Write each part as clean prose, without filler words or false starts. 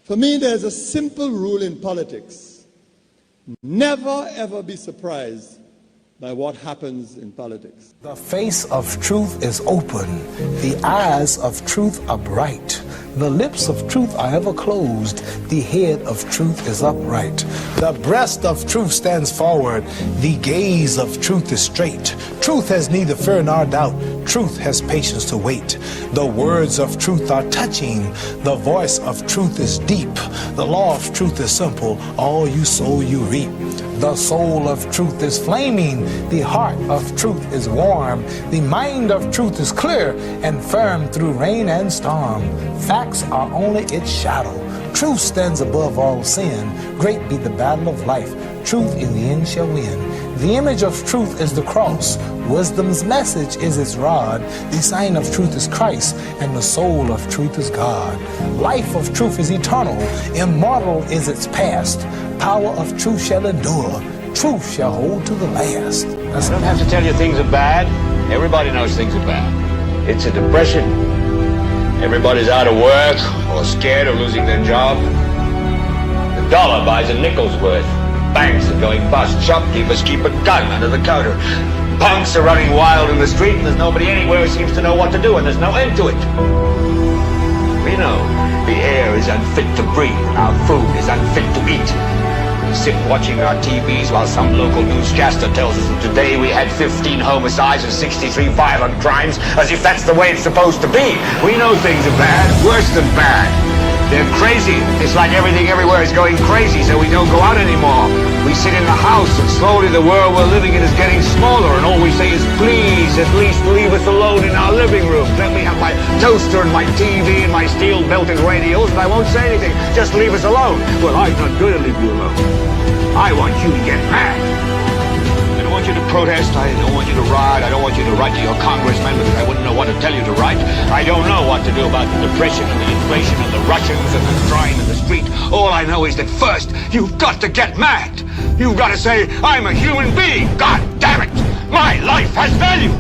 For me, there's a simple rule in politics. Never, ever be surprised by what happens in politics. The face of truth is open. The eyes of truth are bright. The lips of truth are ever closed. The head of truth is upright. The breast of truth stands forward. The gaze of truth is straight. Truth has neither fear nor doubt. Truth has patience to wait. The words of truth are touching. The voice of truth is deep. The law of truth is simple. All you sow, you reap. The soul of truth is flaming. The heart of truth is warm. The mind of truth is clear and firm through rain and storm. Facts are only its shadow. Truth stands above all sin. Great be the battle of life. Truth in the end shall win. The image of truth is the cross. Wisdom's message is its rod. The sign of truth is Christ, and the soul of truth is God. Life of truth is eternal. Immortal is its past. Power of truth shall endure. Truth shall hold to the last. I don't have to tell you things are bad. Everybody knows things are bad. It's a depression. Everybody's out of work or scared of losing their job. The dollar buys a nickel's worth. Banks are going bust. Shopkeepers keep a gun under the counter. Punks are running wild in the street, and there's nobody anywhere who seems to know what to do, and there's no end to it. We know the air is unfit to breathe, and our food is unfit to eat. We sit watching our TVs while some local newscaster tells us that today we had 15 homicides and 63 violent crimes, as if that's the way it's supposed to be. We know things are bad, worse than bad. They're crazy. It's like everything everywhere is going crazy, so we don't go out anymore. We sit in the house, and slowly the world we're living in is getting smaller, and all we say is, please, at least leave us alone in our living room. Let me have my toaster and my TV and my steel-belted radios, and I won't say anything. Just leave us alone. Well, I'm not going to leave you alone. I want you to get mad. I don't want you to protest. I don't want you to riot. I don't want you to write to your congressman because I wouldn't know what to tell you to write. I don't know what to do about the depression and the inflation and the Russians and the crime in the street. All I know is that first, you've got to get mad. You've got to say, I'm a human being. God damn it. My life has value.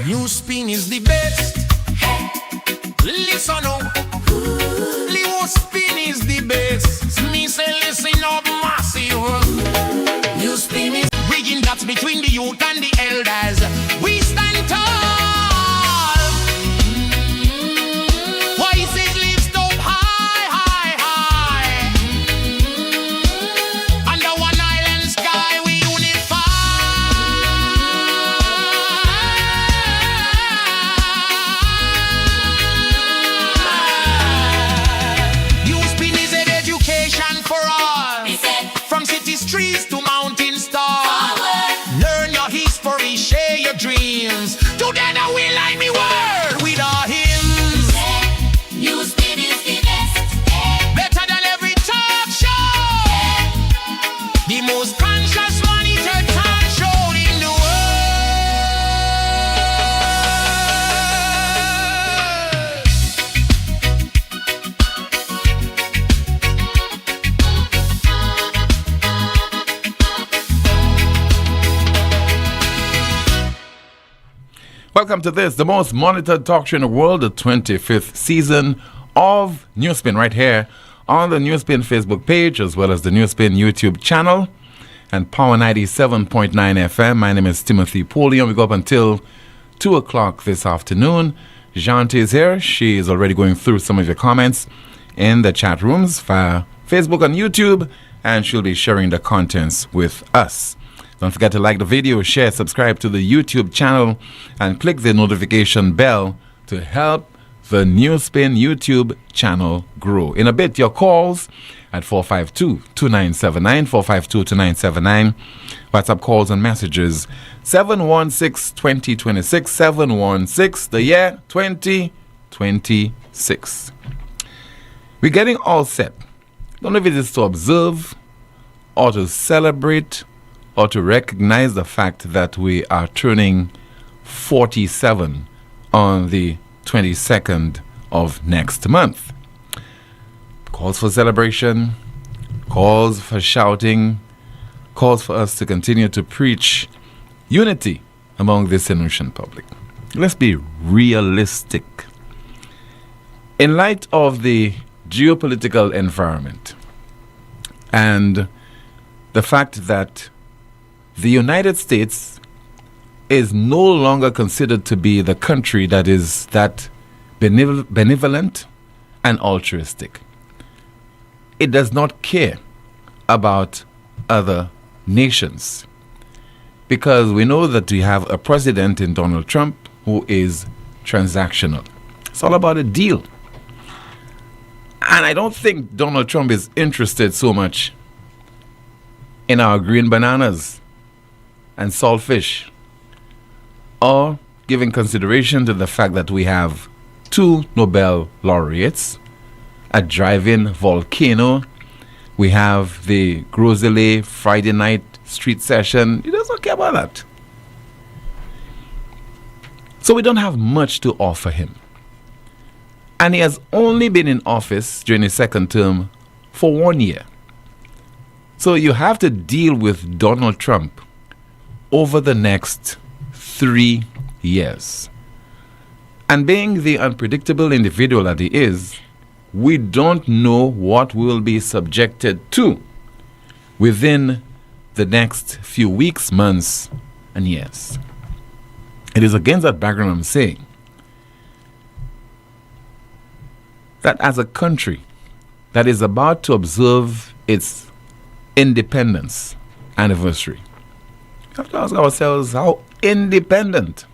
NewsSpin is the best. Listen up. NewsSpin is the best. Me say listen up massive. NewsSpin is bridging gaps between the youth and the elders. We stand tall. Voices lift up high, high, high. Under one island sky we unify. NewsSpin is an education for all. From city streets to mountain stars. Learn your history, share your dreams. Together we line the world with our hymns. NewsSpin is the best. Better than every talk show. The most conscious monitored talk show in the Welcome to this, the most monitored talk show in the world, the 25th season of NewsSpin, right here on the NewsSpin Facebook page, as well as the NewsSpin YouTube channel and Power 97.9 FM. My name is Timothy Poleon. We go up until 2 o'clock this afternoon. Jante is here. She is already going through some of your comments in the chat rooms via Facebook and YouTube, and she'll be sharing the contents with us. Don't forget to like the video, share, subscribe to the YouTube channel, and click the notification bell to help the NewsSpin YouTube channel grow. In a bit, your calls at 452-2979, 452-2979. WhatsApp calls and messages 716-2026, 716, the year 2026. We're getting all set. Don't know if it is to observe or to celebrate or to recognize the fact that we are turning 47 on the 22nd of next month. Calls for celebration, calls calls for shouting, calls for us to continue to preach unity among the St. Lucian public. Let's be realistic. In light of the geopolitical environment and the fact that the United States is no longer considered to be the country that is that benevolent and altruistic. It does not care about other nations, because we know that we have a president in Donald Trump who is transactional. It's all about a deal. And I don't think Donald Trump is interested so much in our green bananas and saltfish, or giving consideration to the fact that we have 2 Nobel laureates, a drive-in volcano. We have the Groseley Friday night street session. He doesn't care about that. So we don't have much to offer him. And he has only been in office during his second term for 1 year. So you have to deal with Donald Trump over the next 3 years. And being the unpredictable individual that he is, we don't know what we will be subjected to within the next few weeks, months, and years. It is against that background I'm saying that as a country that is about to observe its independence anniversary, we have to ask ourselves, how independent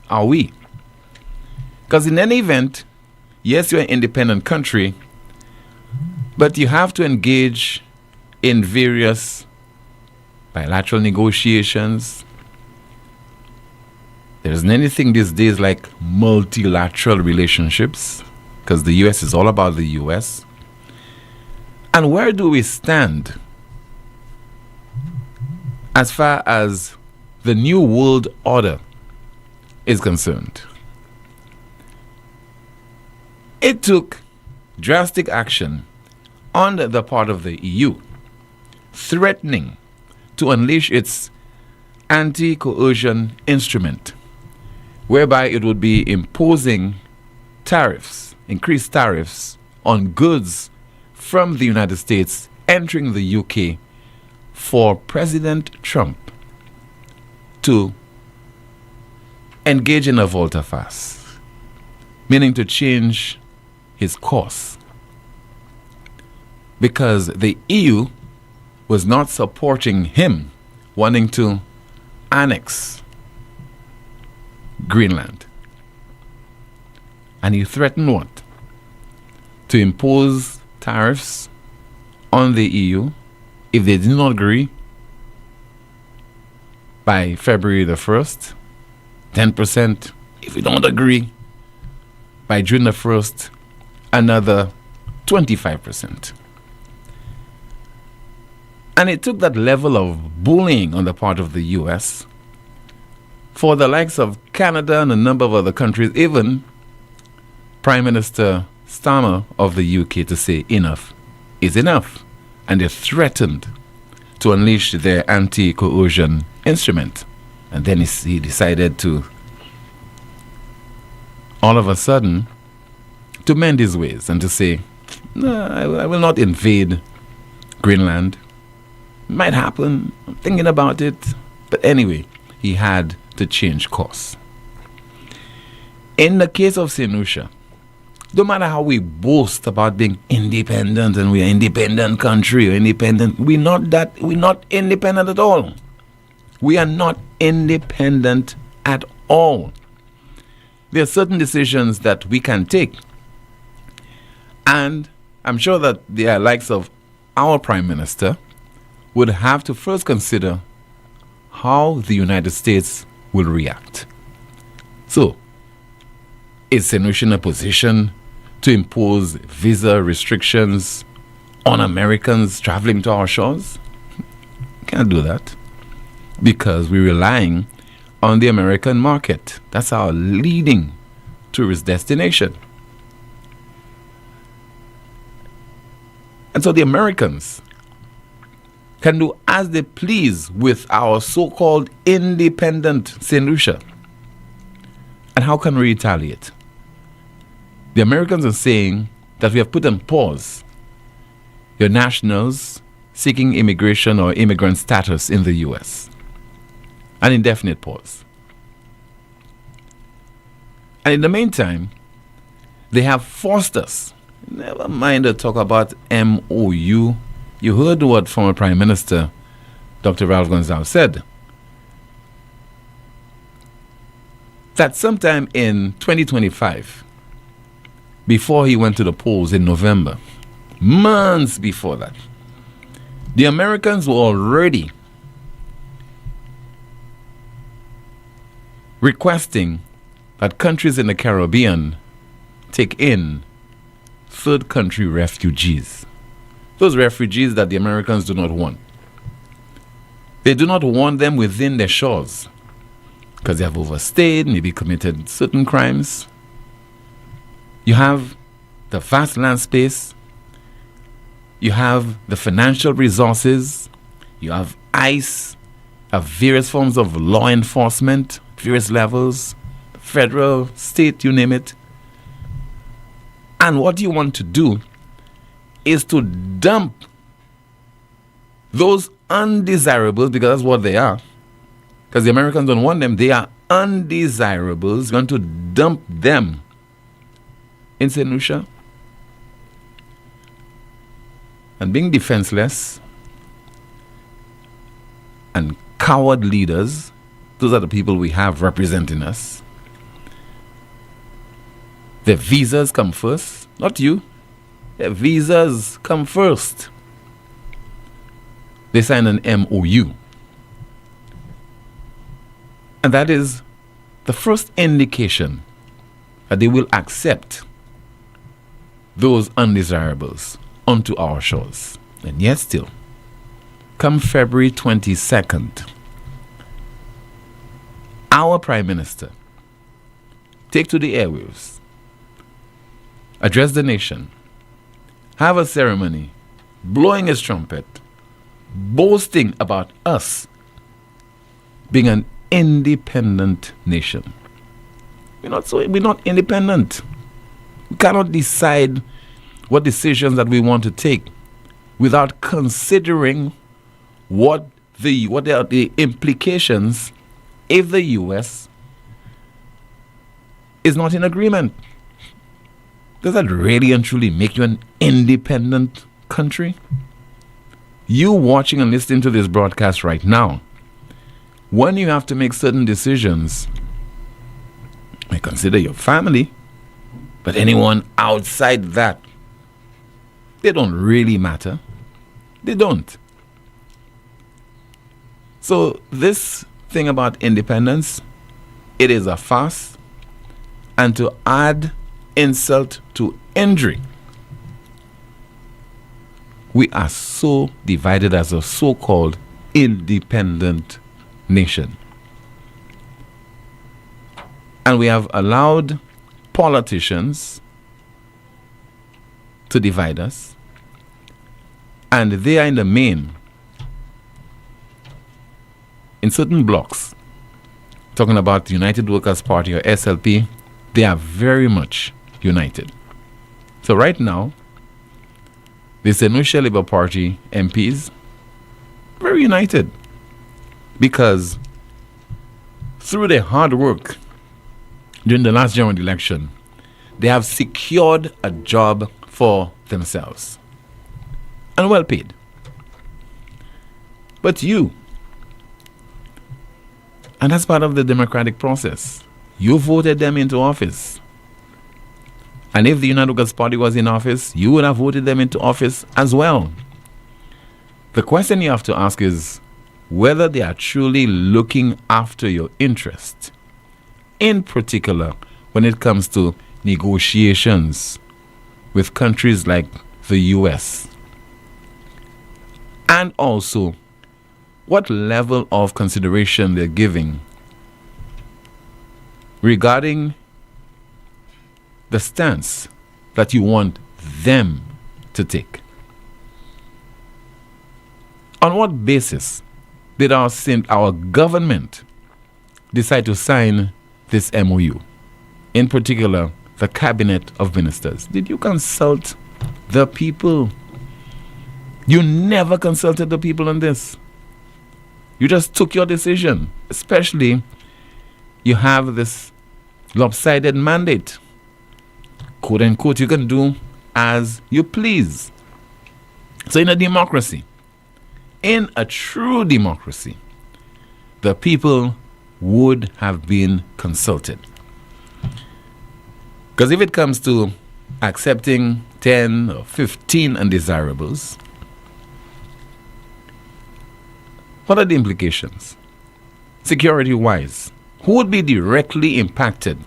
are we? Because in any event, yes, you're an independent country, but you have to engage in various bilateral negotiations. There isn't anything these days like multilateral relationships, because the U.S. is all about the U.S. And where do we stand as far as the new world order is concerned? It took drastic action on the part of the EU, threatening to unleash its anti-coercion instrument, whereby it would be imposing tariffs, increased tariffs on goods from the United States entering the UK for President Trump to engage in a volte-face, meaning to change his course, because the EU was not supporting him wanting to annex Greenland. And he threatened what? To impose tariffs on the EU if they did not agree by February the 1st, 10% if we don't agree by June the 1st, another 25%. And it took that level of bullying on the part of the US for the likes of Canada and a number of other countries, even Prime Minister Starmer of the UK, to say enough is enough. And they threatened to unleash their anti-coercion instrument. And then he decided to, all of a sudden, to mend his ways and to say, no, I will not invade Greenland. Might happen. I'm thinking about it. But anyway, he had to change course. In the case of St. Lucia, no matter how we boast about being independent and we're an independent country or independent, we're not independent at all. We are not independent at all. There are certain decisions that we can take. And I'm sure that the likes of our Prime Minister would have to first consider how the United States will react. So, is St. Lucia in a position to impose visa restrictions on Americans traveling to our shores? Can't do that, because we're relying on the American market. That's our leading tourist destination. And so the Americans can do as they please with our so-called independent St. Lucia. And how can we retaliate? The Americans are saying that we have put on pause your nationals seeking immigration or immigrant status in the U.S. An indefinite pause. And in the meantime, they have forced us. Never mind to talk about MOU. You heard what former Prime Minister Dr. Ralph Gonsalves said. That sometime in 2025, before he went to the polls in November, months before that, the Americans were already requesting that countries in the Caribbean take in third country refugees. Those refugees that the Americans do not want. They do not want them within their shores because they have overstayed, maybe committed certain crimes. You have the vast land space. You have the financial resources. You have ICE, have various forms of law enforcement, various levels, federal, state, you name it. And what you want to do is to dump those undesirables, because that's what they are. Because the Americans don't want them. They are undesirables. You're going to dump them in St. Lucia. And being defenseless and coward leaders, those are the people we have representing us. Their visas come first, not you. Their visas come first. They sign an MOU. And that is the first indication that they will accept those undesirables onto our shores. And yet still, come February 22nd, our Prime Minister take to the airwaves, address the nation, have a ceremony, blowing his trumpet, boasting about us being an independent nation. We're not independent. We cannot decide what decisions that we want to take without considering what are the implications if the U.S. is not in agreement. Does that really and truly make you an independent country? You watching and listening to this broadcast right now, when you have to make certain decisions, I consider your family, but anyone outside that, they don't really matter. They don't. So this thing about independence, it is a farce. And to add insult to injury, we are so divided as a so-called independent nation. And we have allowed politicians to divide us. And they are in the main, in certain blocks, talking about the United Workers' Party or SLP, they are very much united. So right now, the St. Lucia Labour Party MPs, very united. Because through their hard work during the last general election, they have secured a job for themselves. And well paid. But you, and that's part of the democratic process, you voted them into office. And if the United Workers' Party was in office, you would have voted them into office as well. The question you have to ask is whether they are truly looking after your interest, in particular when it comes to negotiations with countries like the US. And also, what level of consideration they're giving regarding the stance that you want them to take. On what basis did our government decide to sign this MOU? In particular, the Cabinet of Ministers. Did you consult the people? You never consulted the people on this. You just took your decision. Especially, you have this lopsided mandate. Quote unquote, you can do as you please. So in a democracy, in a true democracy, the people would have been consulted. Because if it comes to accepting 10 or 15 undesirables, what are the implications? Security-wise, who would be directly impacted?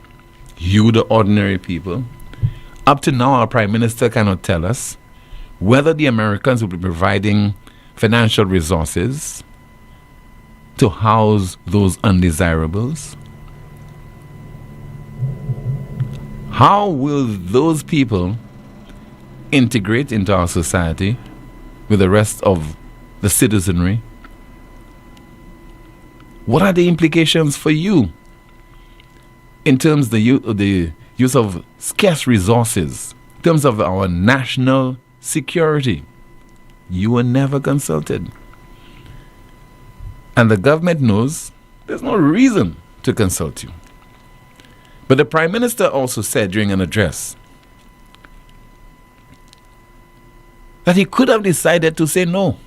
You, the ordinary people. Up to now, our Prime Minister cannot tell us whether the Americans will be providing financial resources to house those undesirables. How will those people integrate into our society with the rest of the citizenry? What are the implications for you in terms of the use of scarce resources, in terms of our national security? You were never consulted. And the government knows there's no reason to consult you. But the Prime Minister also said during an address that he could have decided to say no.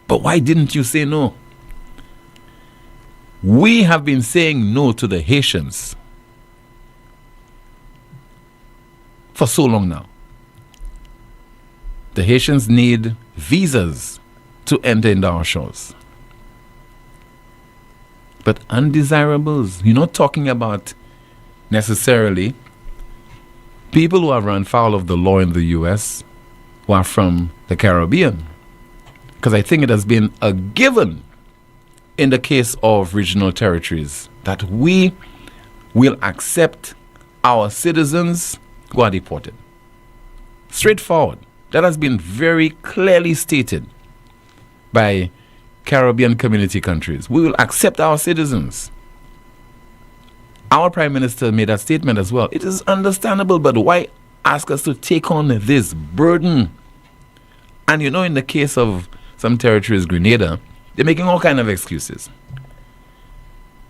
But why didn't you say no? We have been saying no to the Haitians for so long now. The Haitians need visas to enter into our shores. But undesirables, you're not talking about necessarily people who have run foul of the law in the U.S. who are from the Caribbean. Because I think it has been a given in the case of regional territories that we will accept our citizens who are deported. Straightforward. That has been very clearly stated by Caribbean community countries. We will accept our citizens. Our Prime Minister made that statement as well. It is understandable, but why ask us to take on this burden? And you know, in the case of some territories, Grenada, they're making all kinds of excuses.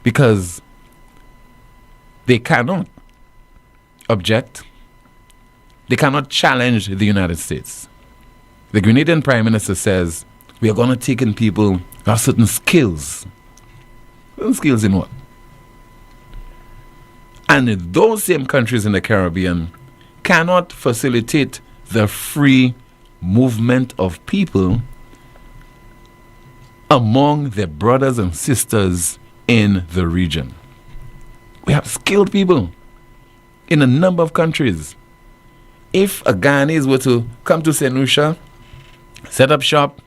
Because they cannot object. They cannot challenge the United States. The Grenadian Prime Minister says, we are going to take in people who have certain skills. Certain skills in what? And those same countries in the Caribbean cannot facilitate the free movement of people among their brothers and sisters in the region. We have skilled people in a number of countries. If a Ghanaian were to come to St. Lucia, set up shop,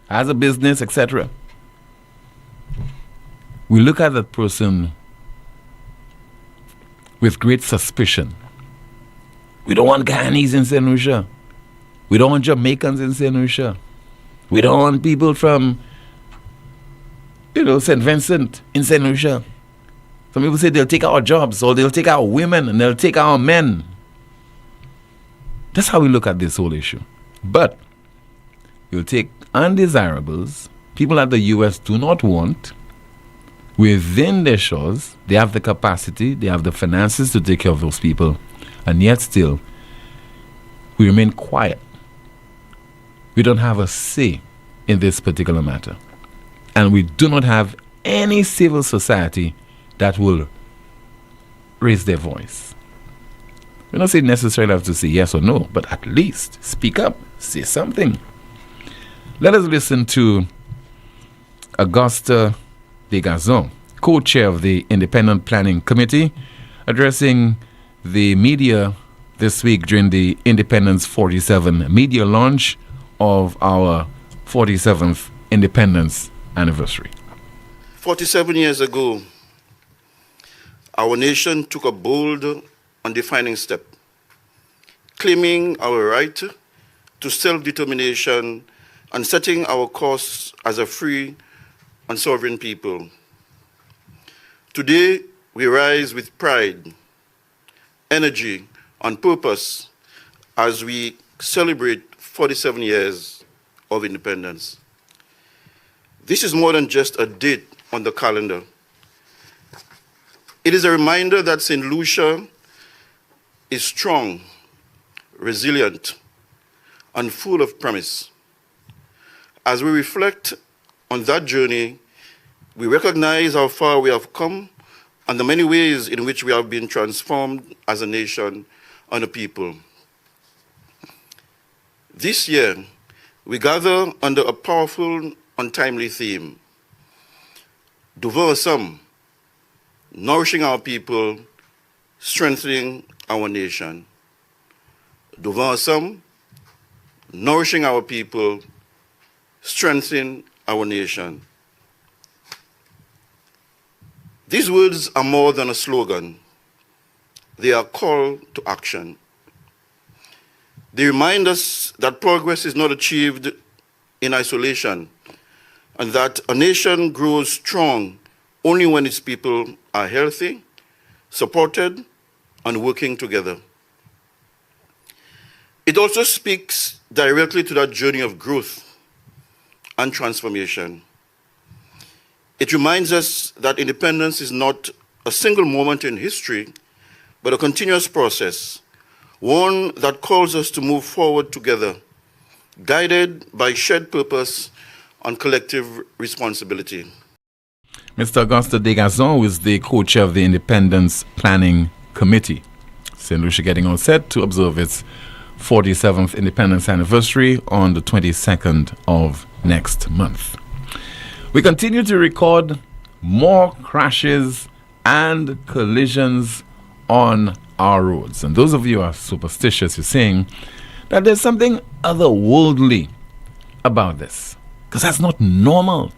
has a business, etc., we look at that person with great suspicion. We don't want Ghanaians in St. Lucia. We don't want Jamaicans in St. Lucia. We don't want people from, St. Vincent in St. Lucia. Some people say they'll take our jobs, or they'll take our women, and they'll take our men. That's how we look at this whole issue. But you'll take undesirables, people that the U.S. do not want, within their shores. They have the capacity, they have the finances to take care of those people, and yet still, we remain quiet. We don't have a say in this particular matter. And we do not have any civil society that will raise their voice. We don't say necessarily have to say yes or no, but at least speak up, say something. Let us listen to Auguste Desgazons, co-chair of the Independent Planning Committee, addressing the media this week during the Independence 47 media launch of our 47th Independence anniversary. 47 years ago, our nation took a bold and defining step, claiming our right to self-determination and setting our course as a free and sovereign people. Today, we rise with pride, energy, and purpose as we celebrate 47 years of independence. This is more than just a date on the calendar. It is a reminder that St. Lucia is strong, resilient, and full of promise. As we reflect on that journey, we recognize how far we have come and the many ways in which we have been transformed as a nation and a people. This year, we gather under a powerful and timely theme: Devant ensemble, nourishing our people, strengthening our nation. Devant ensemble, nourishing our people, strengthening our nation. These words are more than a slogan. They are a call to action. They remind us that progress is not achieved in isolation, and that a nation grows strong only when its people are healthy, supported, and working together. It also speaks directly to that journey of growth and transformation. It reminds us that independence is not a single moment in history, but a continuous process, one that calls us to move forward together, guided by shared purpose and collective responsibility. Mr. Auguste Degazon is the co-chair of the Independence Planning Committee. St. Lucia getting all set to observe its 47th independence anniversary on the 22nd of next month. We continue to record more crashes and collisions on our roads. And those of you who are superstitious, you're saying that there's something otherworldly about this, because that's not normal.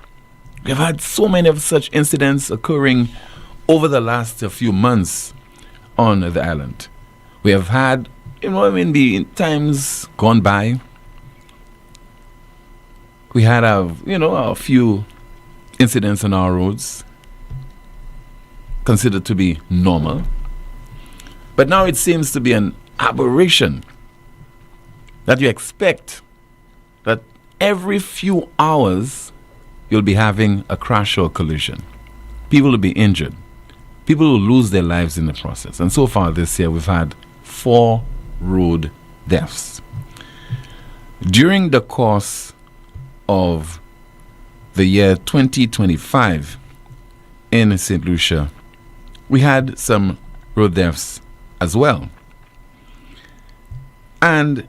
We've had so many of such incidents occurring over the last few months on the island. We have had, in times gone by, we had a few incidents on our roads considered to be normal. But now it seems to be an aberration that you expect that every few hours you'll be having a crash or collision. People will be injured. People will lose their lives in the process. And so far this year we've had 4 road deaths. During the course of the year 2025 in St. Lucia, we had some road deaths as well. And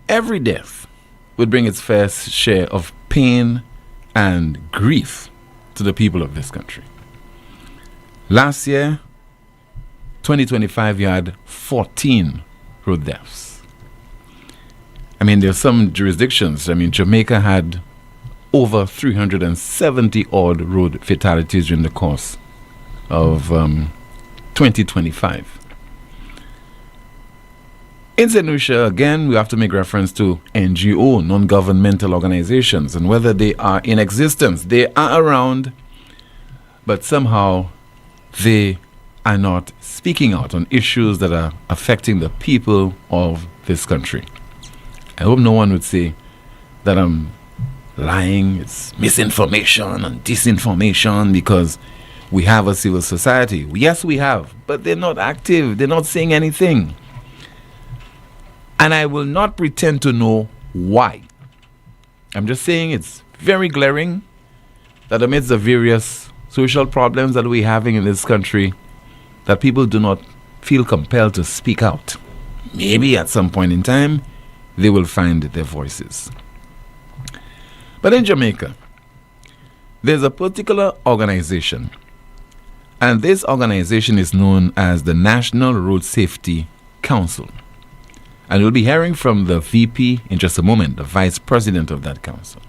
every death would bring its fair share of pain and grief to the people of this country. Last year, 2025, you had 14 road deaths. There's some jurisdictions. Jamaica had over 370 odd road fatalities during the course of 2025. In St. Lucia, again, we have to make reference to NGO, non-governmental organizations, and whether they are in existence. They are around, but somehow they are not speaking out on issues that are affecting the people of this country. I hope no one would say that I'm lying, it's misinformation and disinformation because we have a civil society. Yes, we have, but they're not active. They're not saying anything. And I will not pretend to know why. I'm just saying it's very glaring that amidst the various social problems that we're having in this country, that people do not feel compelled to speak out. Maybe at some point in time, they will find their voices. But in Jamaica, there's a particular organization, and this organization is known as the National Road Safety Council. And we'll be hearing from the VP in just a moment, the vice president of that council.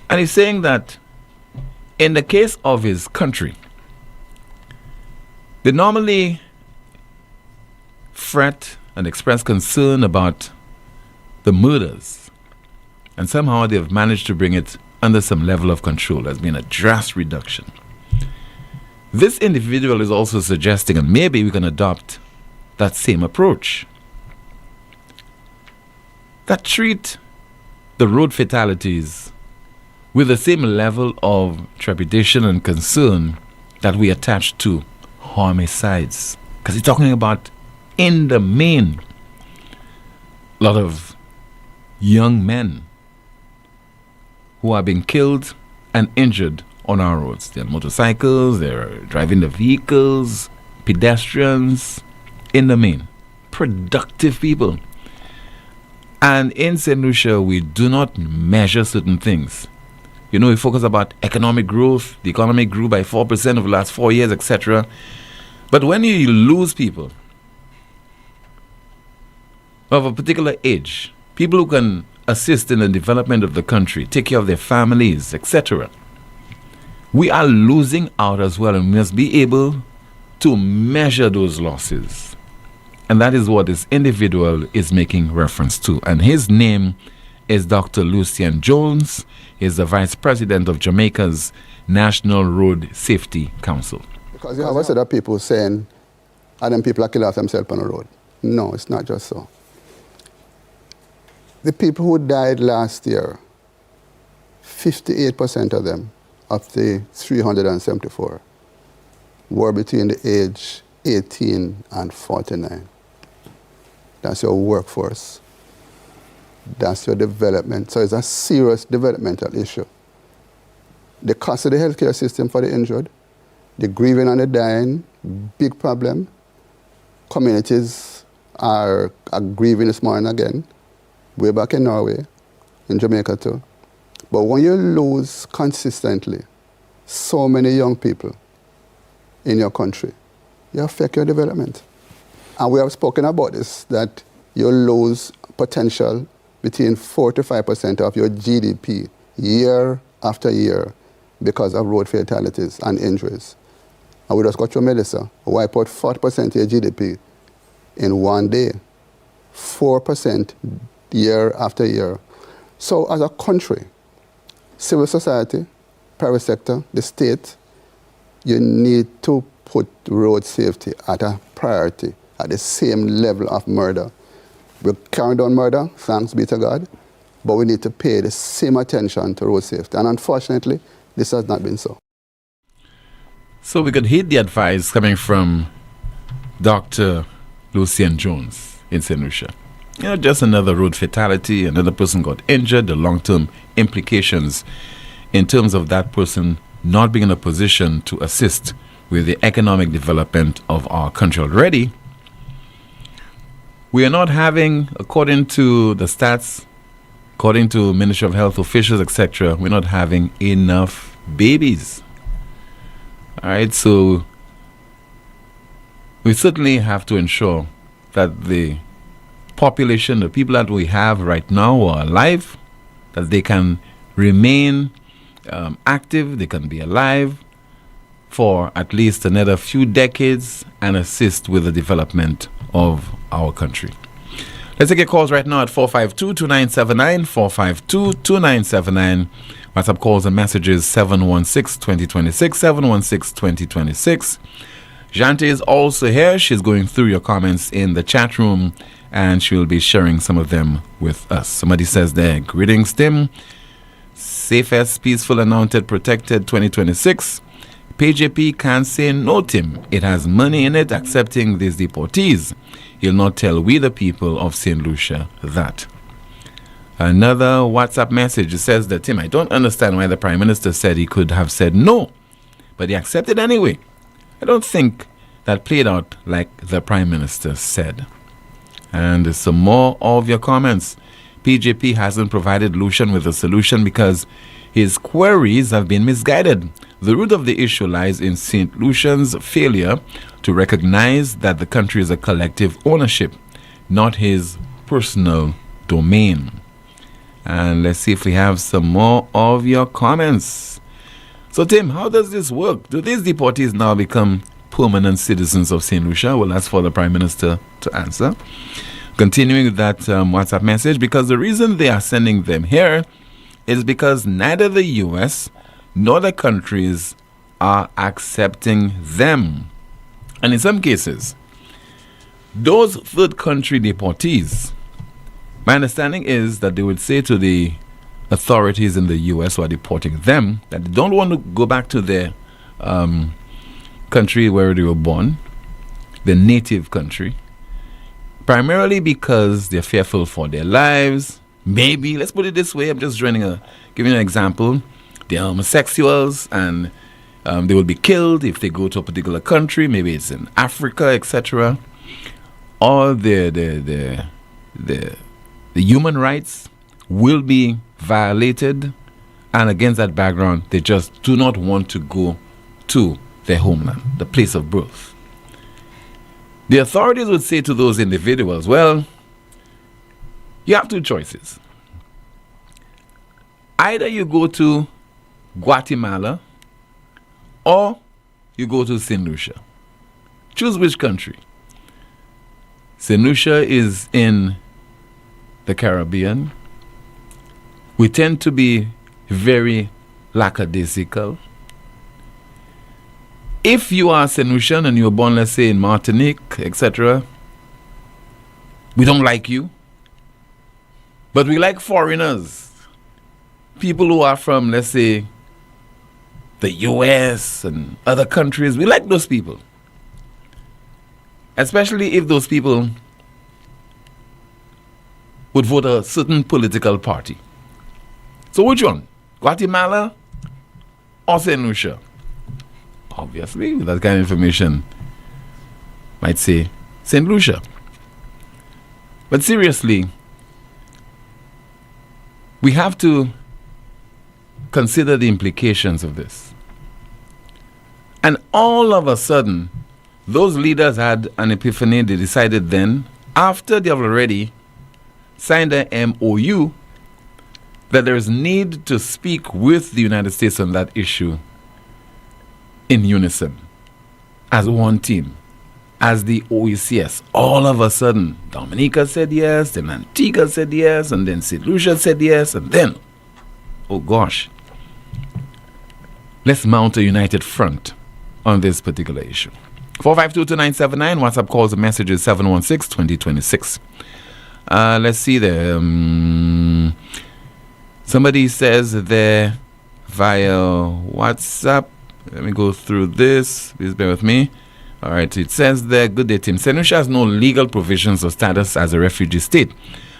And he's saying that in the case of his country, they normally fret and express concern about the murders And somehow they've managed to bring it under some level of control. There's been a drastic reduction. This individual is also suggesting, and maybe we can adopt that same approach, that treat the road fatalities with the same level of trepidation and concern that we attach to homicides. Because he's talking about, in the main, a lot of young men who are being killed and injured on our roads. They're on motorcycles, they're driving the vehicles, pedestrians, in the main. Productive people. And in St. Lucia, we do not measure certain things. You know, we focus about economic growth. The economy grew by 4% over the last 4 years, etc. But when you lose people of a particular age, people who can assist in the development of the country, take care of their families, etc., we are losing out as well, and we must be able to measure those losses. And that is what this individual is making reference to. And his name is Dr. Lucian Jones. He's the Vice President of Jamaica's National Road Safety Council. Because you have a set of people saying, them people are killing themselves on the road. No, it's not just so. The people who died last year, 58% of them, of the 374, were between the age 18 and 49. That's your workforce. That's your development. So it's a serious developmental issue. The cost of the healthcare system for the injured, the grieving and the dying, big problem. Communities are grieving this morning again, way back in Norway, in Jamaica too. But when you lose consistently so many young people in your country, you affect your development. And we have spoken about this, that you lose potential between 4 to 5% of your GDP year after year because of road fatalities and injuries. And we just got through Melissa, wipe out 40% of your GDP in one day, 4% year after year. So as a country, civil society, private sector, the state, you need to put road safety at a priority, at the same level of murder. We're carrying on murder, thanks be to God, but we need to pay the same attention to road safety. And unfortunately, this has not been so. So we could heed the advice coming from Dr. Lucian Jones in St. Lucia. You know, just another road fatality, another person got injured, the long-term implications in terms of that person not being in a position to assist with the economic development of our country already. We are not having, according to the stats, according to Ministry of Health officials, etc., we're not having enough babies. All right, so we certainly have to ensure that the population, the people that we have right now are alive, that they can remain active, they can be alive for at least another few decades and assist with the development of our country. Let's take your calls right now at 452-2979, 452-2979. WhatsApp calls and messages 716-2026, 716-2026. Jante is also here. She's going through your comments in the chat room and she'll be sharing some of them with us. Somebody says there, greetings, Tim. Safest, peaceful, anointed, protected 2026. PJP can't say no, Tim. It has money in it accepting these deportees. He'll not tell we the people of St. Lucia that. Another WhatsApp message says that, Tim, I don't understand why the Prime Minister said he could have said no, but he accepted anyway. I don't think that played out like the Prime Minister said. And some more of your comments. PJP hasn't provided Lucian with a solution because his queries have been misguided. The root of the issue lies in St. Lucian's failure to recognize that the country is a collective ownership, not his personal domain. And let's see if we have some more of your comments. So, Tim, how does this work? Do these deportees now become permanent citizens of St. Lucia? Well, that's for the Prime Minister to answer. continuing with that WhatsApp message, because the reason they are sending them here is because neither the U.S. nor the countries are accepting them. And in some cases, those third country deportees, my understanding is that they would say to the authorities in the U.S. who are deporting them that they don't want to go back to their country where they were born, their native country, primarily because they're fearful for their lives. Maybe, let's put it this way, I'm just giving an example. They're homosexuals and they will be killed if they go to a particular country. Maybe it's in Africa, etc. Or the human rights will be violated, and against that background, they just do not want to go to their homeland, the place of birth. The authorities would say to those individuals, well, you have two choices. Either you go to Guatemala or you go to St. Lucia. Choose which country. St. Lucia is in the Caribbean. We tend to be very lackadaisical. If you are St. Lucian and you were born, let's say, in Martinique, etc., we don't like you. But we like foreigners. People who are from, let's say, the US and other countries. We like those people. Especially if those people would vote a certain political party. So which one? Guatemala or St. Lucia? Obviously, with that kind of information, might say St. Lucia. But seriously, we have to consider the implications of this. And all of a sudden, those leaders had an epiphany. They decided then, after they have already signed an MOU, that there is need to speak with the United States on that issue in unison, as one team, as the OECS. All of a sudden, Dominica said yes, then Antigua said yes, and then St. Lucia said yes, and then, oh gosh, let's mount a united front on this particular issue. 4522979, WhatsApp calls and messages 716-2026. Let's see there. Somebody says there via WhatsApp. Let me go through this. Please bear with me. All right. It says there, good day, Tim. St. Lucia has no legal provisions or status as a refugee state.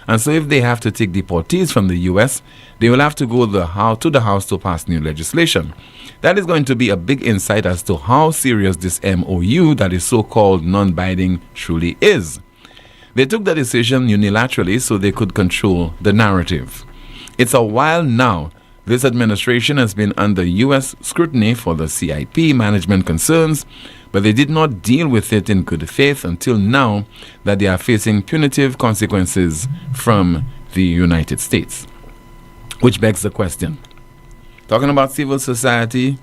And so if they have to take deportees from the U.S., they will have to go to the House to pass new legislation. That is going to be a big insight as to how serious this MOU that is so-called non-binding truly is. They took the decision unilaterally so they could control the narrative. It's a while now this administration has been under U.S. scrutiny for the CIP management concerns, but they did not deal with it in good faith until now that they are facing punitive consequences from the United States. Which begs the question. Talking about civil society,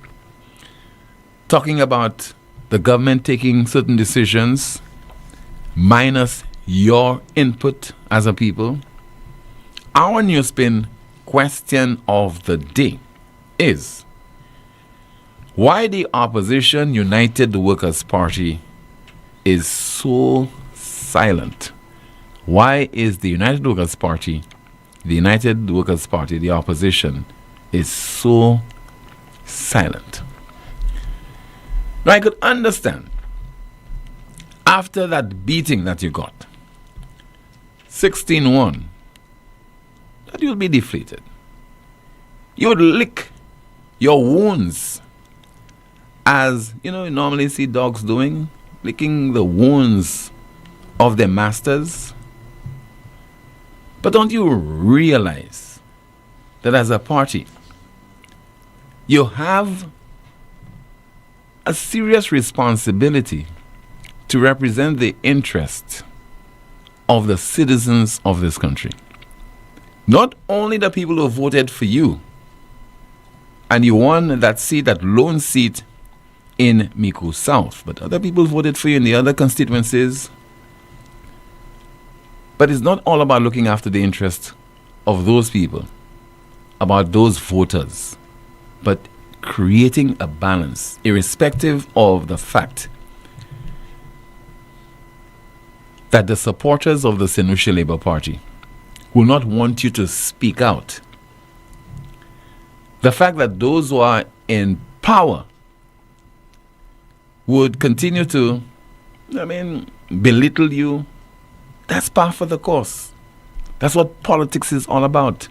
talking about the government taking certain decisions minus your input as a people, our NewsSpin question of the day is, why the opposition United Workers' Party is so silent? Why is the United Workers' Party, the opposition, is so silent? Now, I could understand after that beating that you got, 16-1, that you'll be deflated. You would lick your wounds, as you normally see dogs doing, licking the wounds of their masters. But don't you realize that as a party, you have a serious responsibility to represent the interests of the citizens of this country? Not only the people who voted for you, and you won that seat, that lone seat in Miku South, but other people voted for you in the other constituencies. But it's not all about looking after the interests of those people, about those voters, but creating a balance, irrespective of the fact that the supporters of the St. Lucia Labour Party will not want you to speak out. The fact that those who are in power would continue to, belittle you, that's par for the course. That's what politics is all about.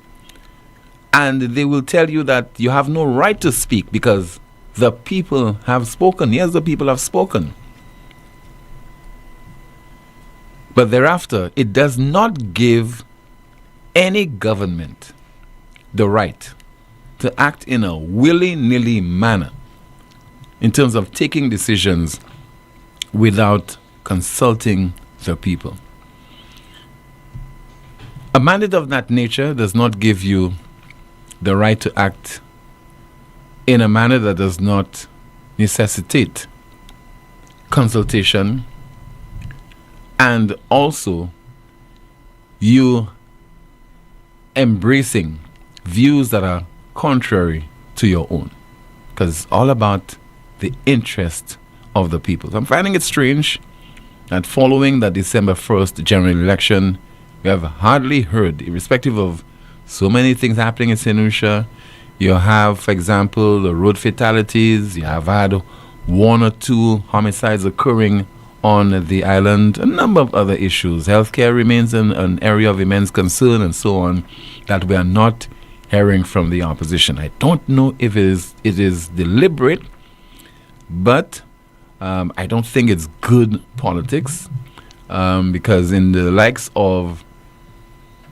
And they will tell you that you have no right to speak because the people have spoken. Yes, the people have spoken. But thereafter, it does not give any government the right to act in a willy-nilly manner in terms of taking decisions without consulting the people. A mandate of that nature does not give you the right to act in a manner that does not necessitate consultation and also you embracing views that are contrary to your own, because it's all about the interest of the people. So I'm finding it strange that following the December 1st general election, we have hardly heard, irrespective of so many things happening in St. Lucia. You have, for example, the road fatalities. You have had 1 or 2 homicides occurring on the island. A number of other issues. Healthcare remains an area of immense concern and so on, that we are not hearing from the opposition. I don't know if it is deliberate, but I don't think it's good politics, because in the likes of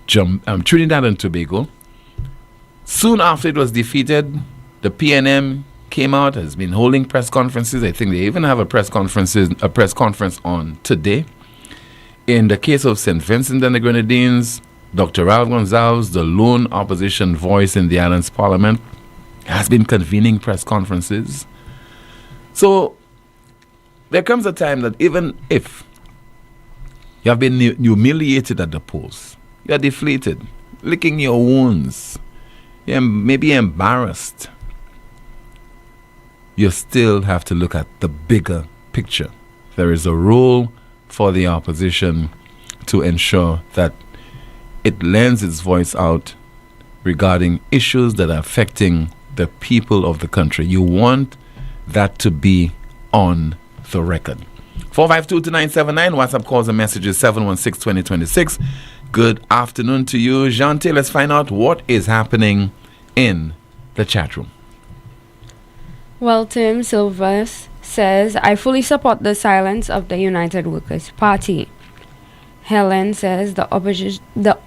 Trinidad and Tobago, soon after it was defeated, the PNM came out, has been holding press conferences. I think they even have a press conference on today. In the case of St. Vincent and the Grenadines, Dr. Ralph Gonzalez, the lone opposition voice in the island's parliament, has been convening press conferences. So there comes a time that even if you have been humiliated at the polls, you are deflated, licking your wounds, you're maybe embarrassed, you still have to look at the bigger picture. There is a role for the opposition to ensure that it lends its voice out regarding issues that are affecting the people of the country. You want that to be on the record. 452-2979, WhatsApp calls and messages 716-2026. Good afternoon to you, Jante. Let's find out what is happening in the chat room. Well, Tim Silvers says, I fully support the silence of the United Workers' Party. Helen says, the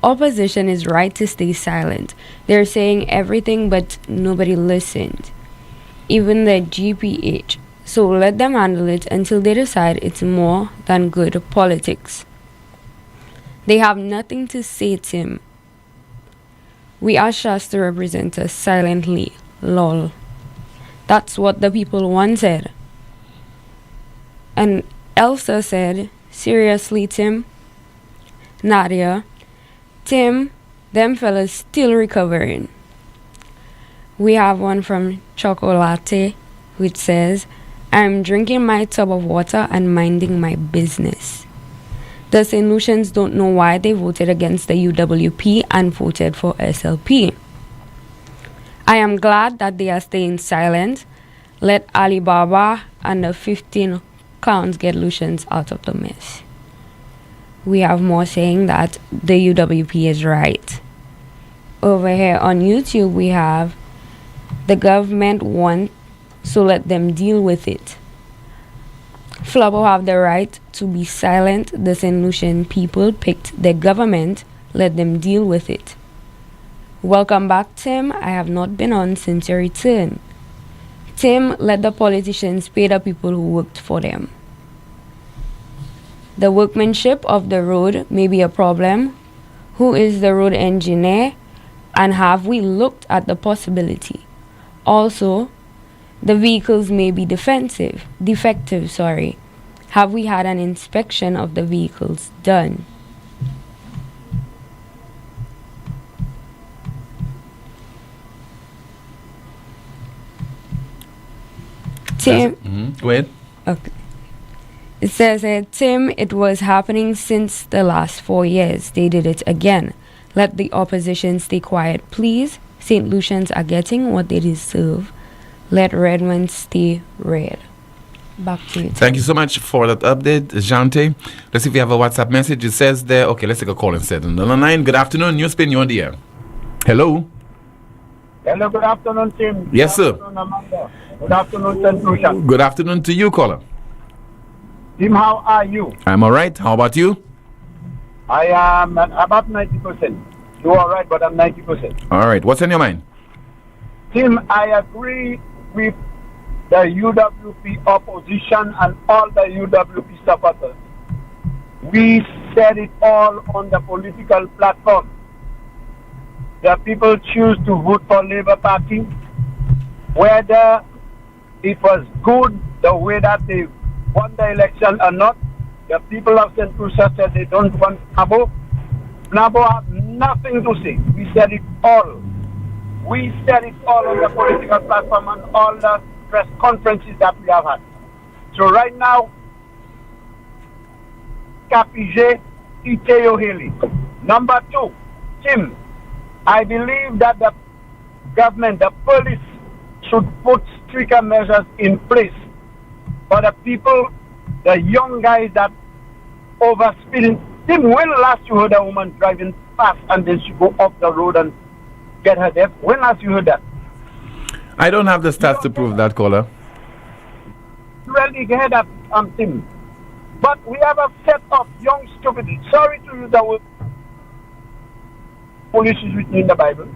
opposition is right to stay silent. They're saying everything, but nobody listened. Even the GPH. So let them handle it until they decide it's more than good politics. They have nothing to say, Tim. We are just to represent us silently. Lol. That's what the people wanted. And Elsa said, seriously, Tim? Nadia, Tim, them fellas still recovering. We have one from Chocolate, which says, I'm drinking my tub of water and minding my business. The St. Lucians don't know why they voted against the UWP and voted for SLP. I am glad that they are staying silent. Let Alibaba and the 15 clowns get Lucians out of the mess. We have more saying that the UWP is right. Over here on YouTube, we have the government won, so let them deal with it. Flubbo have the right to be silent. The St. Lucian people picked their government, let them deal with it. Welcome back, Tim. I have not been on since your return. Tim, let the politicians pay the people who worked for them. The workmanship of the road may be a problem. Who is the road engineer? And have we looked at the possibility? Also, the vehicles may be defective. Have we had an inspection of the vehicles done? Tim. Go ahead. Okay. It says, Tim, it was happening since the last 4 years. They did it again. Let the opposition stay quiet, please. St. Lucians are getting what they deserve. Let Redmond stay red. Back to you. Thank you so much for that update, Jante. Let's see if we have a WhatsApp message. It says there, okay, let's take a call instead. On the line, good afternoon, NewsSpin, you're on the air. Hello? Hello, good afternoon, Tim. Yes, sir. Good afternoon, Amanda. Good afternoon, St. Lucian. Good afternoon to you, caller. Tim, how are you? I'm all right. How about you? I am at about 90%. You're all right, but I'm 90%. All right. What's in your mind? Tim, I agree with the UWP opposition and all the UWP supporters. We said it all on the political platform. The people choose to vote for Labour Party, whether it was good the way that they won the election or not. The people of St. Lucia said they don't want Nabo. Nabo have nothing to say. We said it all. We said it all on the political platform and all the press conferences that we have had. So right now, Capige Iteo Haley. Number two, Tim, I believe that the government, the police, should put stricter measures in place for the people, the young guys that overspeeding. Tim, when last you heard a woman driving fast and then she go off the road and get her death? When last you heard that? I don't have the stats to prove that, caller. You really heard that, Tim. But we have a set of young stupid, sorry to use the word, police is written in the Bible.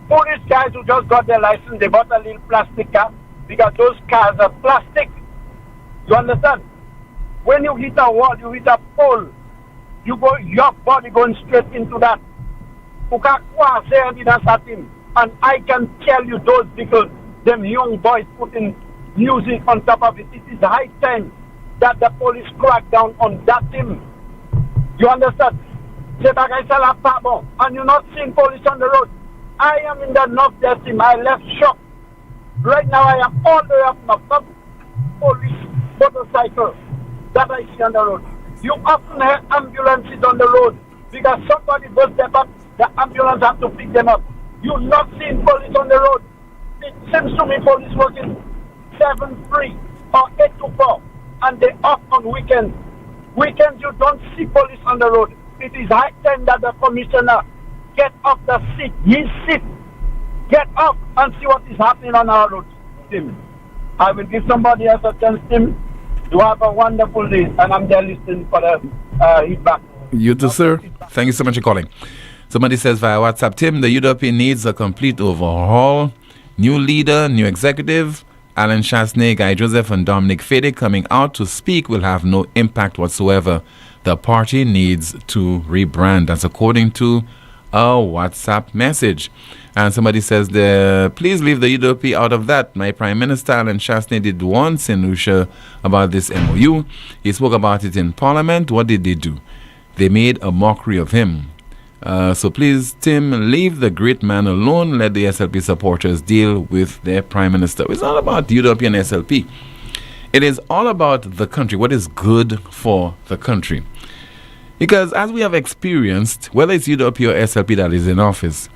Police guys who just got their license, they bought a little plastic car because those cars are plastic. You understand? When you hit a wall, you hit a pole, you go, your body going straight into that. And I can tell you those people, them young boys putting music on top of it. It is high time that the police crack down on that thing. You understand? And you're not seeing police on the road. I am in the North Delta team. I left shop. Right now I am all the way up my police motorcycle that I see on the road. You often have ambulances on the road because somebody goes step up, the ambulance have to pick them up. You're not seeing police on the road. It seems to me police working 7-3 or 8-4 and they off on weekends. Weekends you don't see police on the road. It is high time that the commissioner get off the seat. His seat. Get up and see what is happening on our roads, Tim. I will give somebody else a chance, Tim. You have a wonderful day, and I'm there listening for the feedback. You too, sir. Thank you so much for calling. Somebody says via WhatsApp, Tim, the UWP needs a complete overhaul. New leader, new executive. Alan Chasney, Guy Joseph, and Dominic Fede coming out to speak will have no impact whatsoever. The party needs to rebrand. That's according to a WhatsApp message. And somebody says, please leave the UWP out of that. My Prime Minister Alan Chasney did once in Lucia about this MOU. He spoke about it in Parliament. What did they do? They made a mockery of him. So please, Tim, leave the great man alone. Let the SLP supporters deal with their Prime Minister. It's not about UWP and SLP. It is all about the country, what is good for the country. Because as we have experienced, whether it's UWP or SLP that is in office,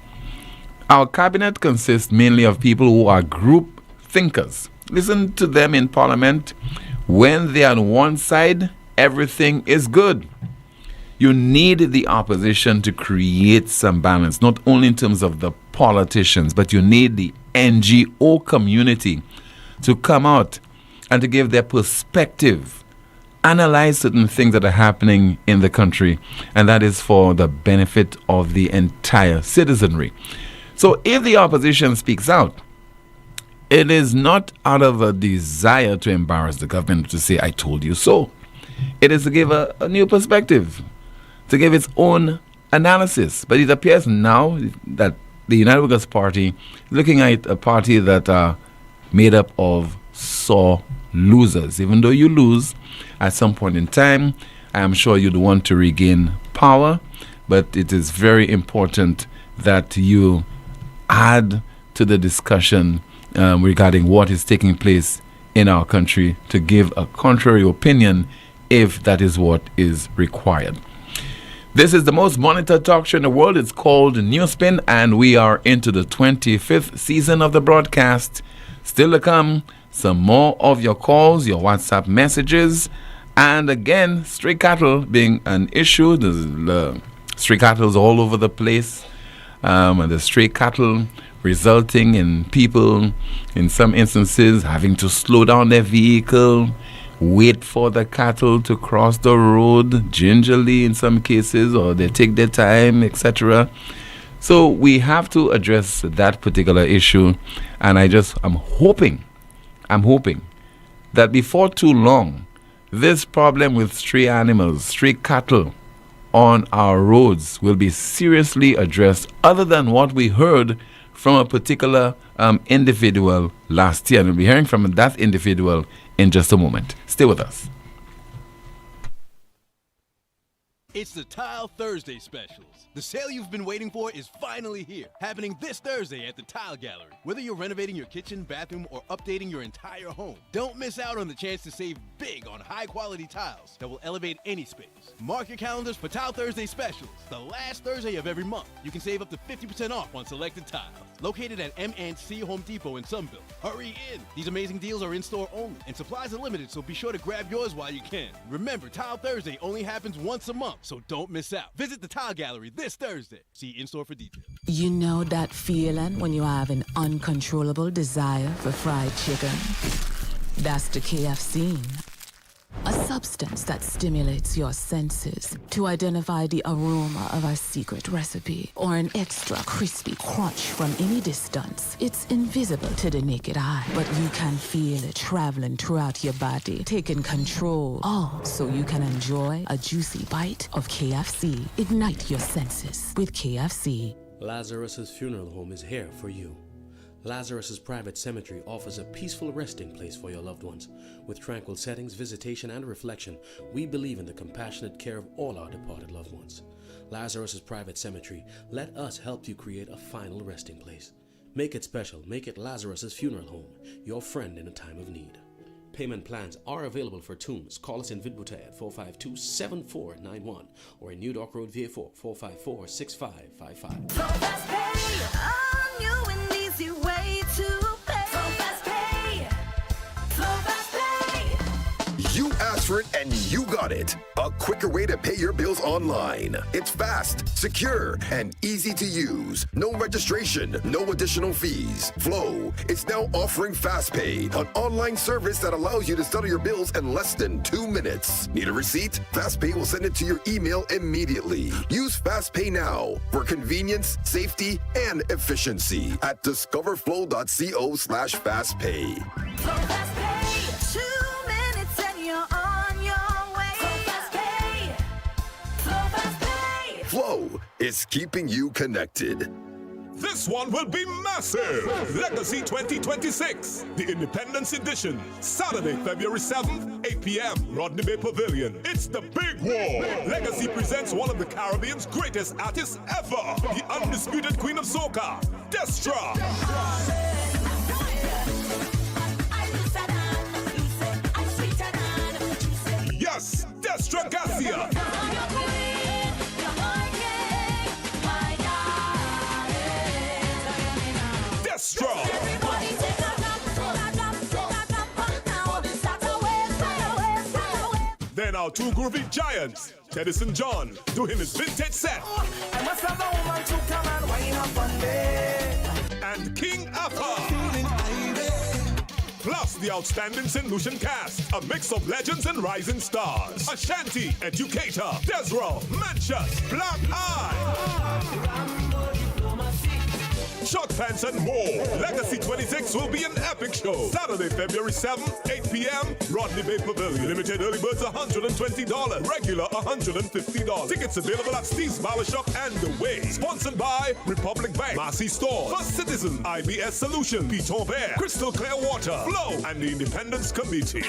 our cabinet consists mainly of people who are group thinkers. Listen to them in Parliament. When they are on one side, everything is good. You need the opposition to create some balance, not only in terms of the politicians, but you need the NGO community to come out and to give their perspective, analyze certain things that are happening in the country, and that is for the benefit of the entire citizenry. So if the opposition speaks out, it is not out of a desire to embarrass the government to say, I told you so. It is to give a new perspective, to give its own analysis. But it appears now that the United Workers' Party is looking at a party that are made up of sore losers. Even though you lose at some point in time, I am sure you'd want to regain power, but it is very important that you add to the discussion regarding what is taking place in our country to give a contrary opinion if that is what is required. This is the most monitored talk show in the world. It's called NewsSpin, and we are into the 25th season of the broadcast. Still to come, some more of your calls, your WhatsApp messages, and again, stray cattle being an issue. There's stray cattle all over the place, and the stray cattle resulting in people, in some instances, having to slow down their vehicle, wait for the cattle to cross the road gingerly in some cases, or they take their time, etc. So we have to address that particular issue, and I'm hoping that before too long, this problem with stray animals, stray cattle on our roads will be seriously addressed, other than what we heard from a particular individual last year. And we'll be hearing from that individual in just a moment. Stay with us. It's the Tile Thursday specials. The sale you've been waiting for is finally here, happening this Thursday at the Tile Gallery. Whether you're renovating your kitchen, bathroom, or updating your entire home, don't miss out on the chance to save big on high-quality tiles that will elevate any space. Mark your calendars for Tile Thursday specials, the last Thursday of every month. You can save up to 50% off on selected tiles. Located at M&C Home Depot in Sunville. Hurry in! These amazing deals are in-store only, and supplies are limited, so be sure to grab yours while you can. Remember, Tile Thursday only happens once a month, so don't miss out. Visit the Tile Gallery this Thursday. See in-store for details. You know that feeling when you have an uncontrollable desire for fried chicken? That's the KFC. A substance that stimulates your senses to identify the aroma of a secret recipe or an extra crispy crunch from any distance. It's invisible to the naked eye, but you can feel it traveling throughout your body, taking control, all so you can enjoy a juicy bite of KFC. Ignite your senses with KFC. Lazarus's Funeral Home is here for you. Lazarus's Private Cemetery offers a peaceful resting place for your loved ones. With tranquil settings, visitation, and reflection, we believe in the compassionate care of all our departed loved ones. Lazarus's Private Cemetery, let us help you create a final resting place. Make it special. Make it Lazarus's Funeral Home, your friend in a time of need. Payment plans are available for tombs. Call us in Vidbuta at 452-7491 or in New Dock Road, VA4, 454-6555. So fast pay on you an easy way to pay. So fast pay. So fast pay. You asked for it and you got it. A quicker way to pay your bills online. It's fast, secure, and easy to use. No registration, no additional fees. Flow is now offering FastPay, an online service that allows you to settle your bills in less than 2 minutes. Need a receipt? FastPay will send it to your email immediately. Use FastPay now for convenience, safety, and efficiency at discoverflow.co/fastpay. So fast pay. 2 minutes and you're on your way. So fast pay. So fast pay. Flow is keeping you connected. This one will be massive! Legacy 2026, the Independence Edition. Saturday, February 7th, 8 p.m., Rodney Bay Pavilion. It's the big war! Legacy presents one of the Caribbean's greatest artists ever, the undisputed queen of soca, Destra. Yes, Destra Garcia. Destra. Then our two groovy giants, Teddyson John, doing his vintage set. I must have a woman to come and wine up on me. And King Alpha. Plus the outstanding St. Lucian cast, a mix of legends and rising stars. Ashanti, Educator, Desro, Manchus, Black Eye. Short pants and more. Legacy 26 will be an epic show. Saturday, February 7th, 8 p.m., Rodney Bay Pavilion. Limited early birds $120. Regular $150. Tickets available at Steve's Barber Shop and The Way. Sponsored by Republic Bank, Massey Stores, First Citizen, IBS Solutions, Piton Bear, Crystal Clear Water, Flow, and the Independence Committee.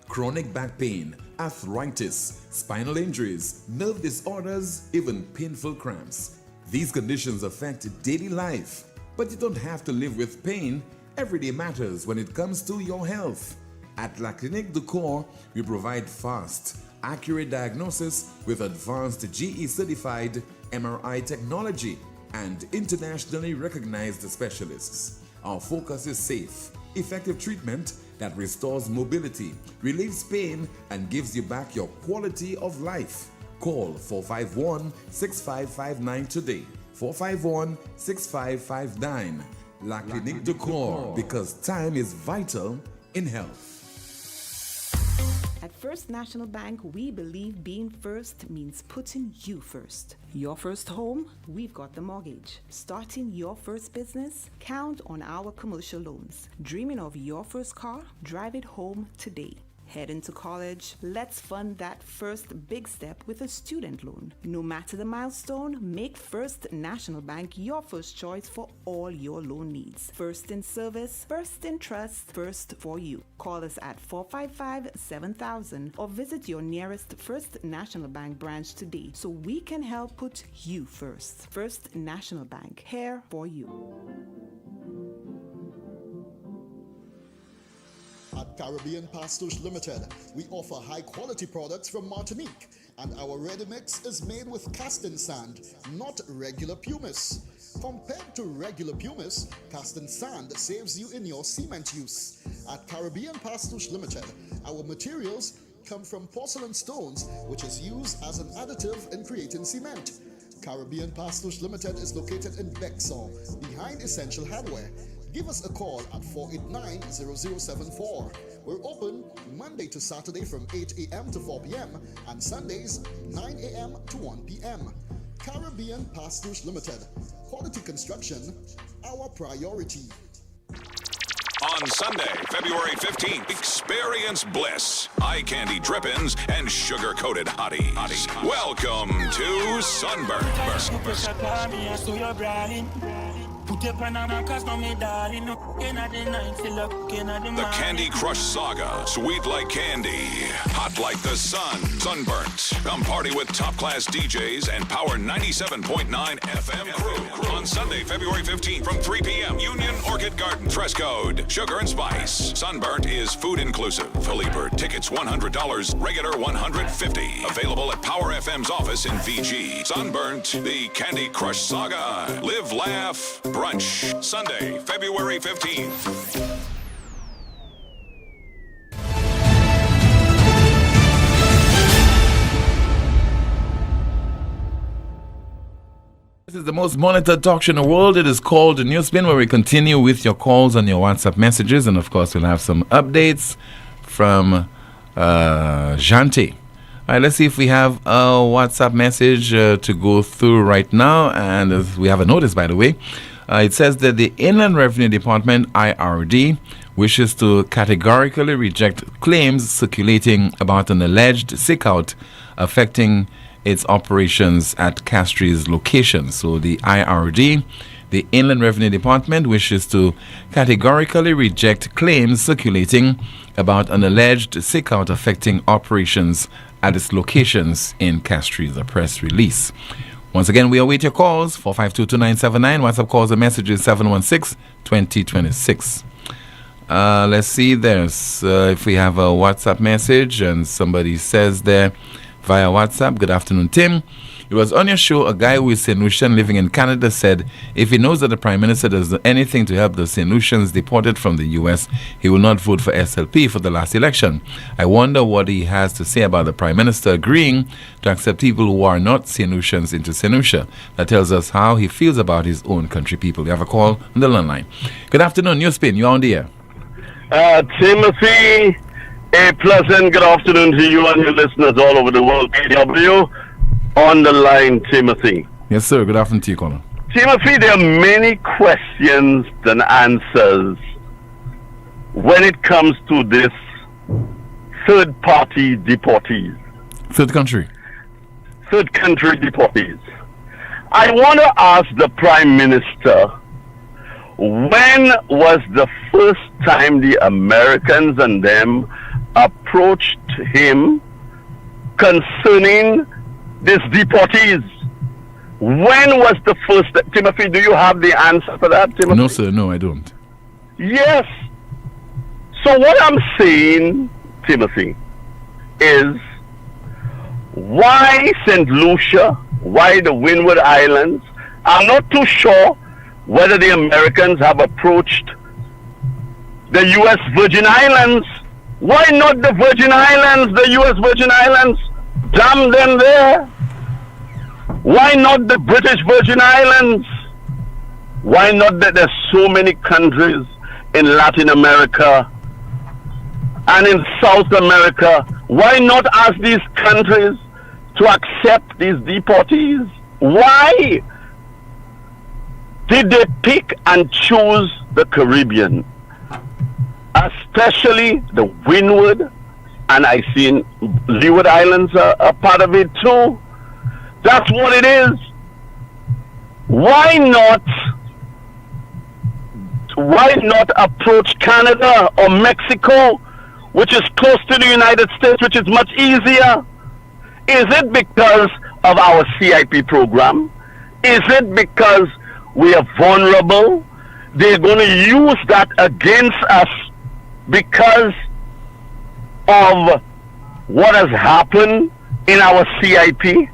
Chronic back pain, arthritis, spinal injuries, nerve disorders, even painful cramps. These conditions affect daily life, but you don't have to live with pain. Every day matters when it comes to your health. At La Clinique du Corps, we provide fast, accurate diagnosis with advanced GE-certified MRI technology and internationally recognized specialists. Our focus is safe, effective treatment that restores mobility, relieves pain, and gives you back your quality of life. Call 451-6559 today. 451-6559. La Clinique du Corps, because time is vital in health. At First National Bank, we believe being first means putting you first. Your first home, we've got the mortgage. Starting your first business, count on our commercial loans. Dreaming of your first car? Drive it home today. Heading to college? Let's fund that first big step with a student loan. No matter the milestone, make First National Bank your first choice for all your loan needs. First in service, first in trust, first for you. Call us at 455-7000 or visit your nearest First National Bank branch today so we can help put you first. First National Bank, here for you. At Caribbean Pastouche Limited, we offer high-quality products from Martinique, and our ready mix is made with casting sand, not regular pumice. Compared to regular pumice, casting sand saves you in your cement use. At Caribbean Pastouche Limited, our materials come from porcelain stones, which is used as an additive in creating cement. Caribbean Pastouche Limited is located in Bexon, behind Essential Hardware. Give us a call at 489-0074. We're open Monday to Saturday from 8 a.m. to 4 p.m. and Sundays 9 a.m. to 1 p.m. Caribbean Pastouche Limited. Quality construction, our priority. On Sunday, February 15th, experience bliss, eye candy drip-ins, and sugar-coated hotties. Welcome to Sunburn. The Candy Crush Saga, sweet like candy, hot like the sun, sunburnt. Come party with top-class DJs and Power 97.9 FM crew. On Sunday, February 15th from 3 p.m., Union Orchid Garden. Dress code, sugar and spice. Sunburnt is food inclusive. Early bird tickets $100, regular $150. Available at Power FM's office in VG. Sunburnt, the Candy Crush Saga. Live, laugh, brunch. Sunday, February 15th. This is the most monitored talk show in the world. It is called NewsSpin, where we continue with your calls and your WhatsApp messages. And of course, we'll have some updates from Jante. All right, let's see if we have a WhatsApp message to go through right now. And we have a notice, by the way. It says that the Inland Revenue Department, IRD, wishes to categorically reject claims circulating about an alleged sick-out affecting its operations at Castries location. So the IRD, the Inland Revenue Department, wishes to categorically reject claims circulating about an alleged sick-out affecting operations at its locations in Castries, a press release. Once again, we await your calls, 452-2979. WhatsApp calls and messages, 716-2026. Let's see, there's if we have a WhatsApp message, and somebody says there via WhatsApp, good afternoon, Tim. It was on your show, a guy who is St. Lucian living in Canada said if he knows that the Prime Minister does anything to help the St. Lucians deported from the U.S., he will not vote for SLP for the last election. I wonder what he has to say about the Prime Minister agreeing to accept people who are not St. Lucians into St. Lucia. That tells us how he feels about his own country people. You have a call on the line. Good afternoon, NewsSpin, you're on the air. Timothy, a pleasant good afternoon to you and your listeners all over the world. KW on the line, Timothy. Yes, sir. Good afternoon to you, Colin. Timothy, there are many questions and answers when it comes to this third-party deportees. Third country deportees. I want to ask the Prime Minister, when was the first time the Americans and them approached him concerning these deportees? When was the first, Timothy, do you have the answer for that, Timothy? No, sir, no, I don't. Yes. So what I'm saying, Timothy, is why St. Lucia, why the Windward Islands? I'm not too sure whether the Americans have approached the U.S. Virgin Islands. Why not the Virgin Islands, the U.S. Virgin Islands? Damn them there. Why not the British Virgin Islands? Why not that there's so many countries in Latin America and in South America? Why not ask these countries to accept these deportees? Why did they pick and choose the Caribbean? Especially the Windward, and I seen Leeward Islands are part of it too. That's what it is. Why not approach Canada or Mexico, which is close to the United States, which is much easier? Is it because of our CIP program? Is it because we are vulnerable? They're going to use that against us because of what has happened in our CIP?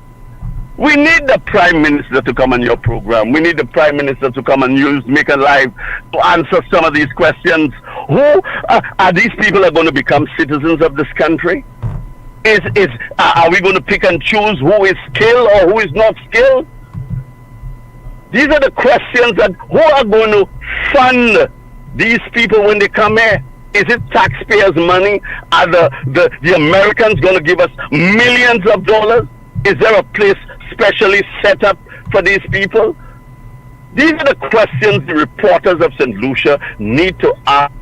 We need the Prime Minister to come on your program. We need the Prime Minister to come and make a live to answer some of these questions. Who are these people are going to become citizens of this country? Are we going to pick and choose who is skilled or who is not skilled? These are the questions that who are going to fund these people when they come here? Is it taxpayers' money? Are the Americans going to give us millions of dollars? Is there a place specially set up for these people? These are the questions the reporters of St. Lucia need to ask.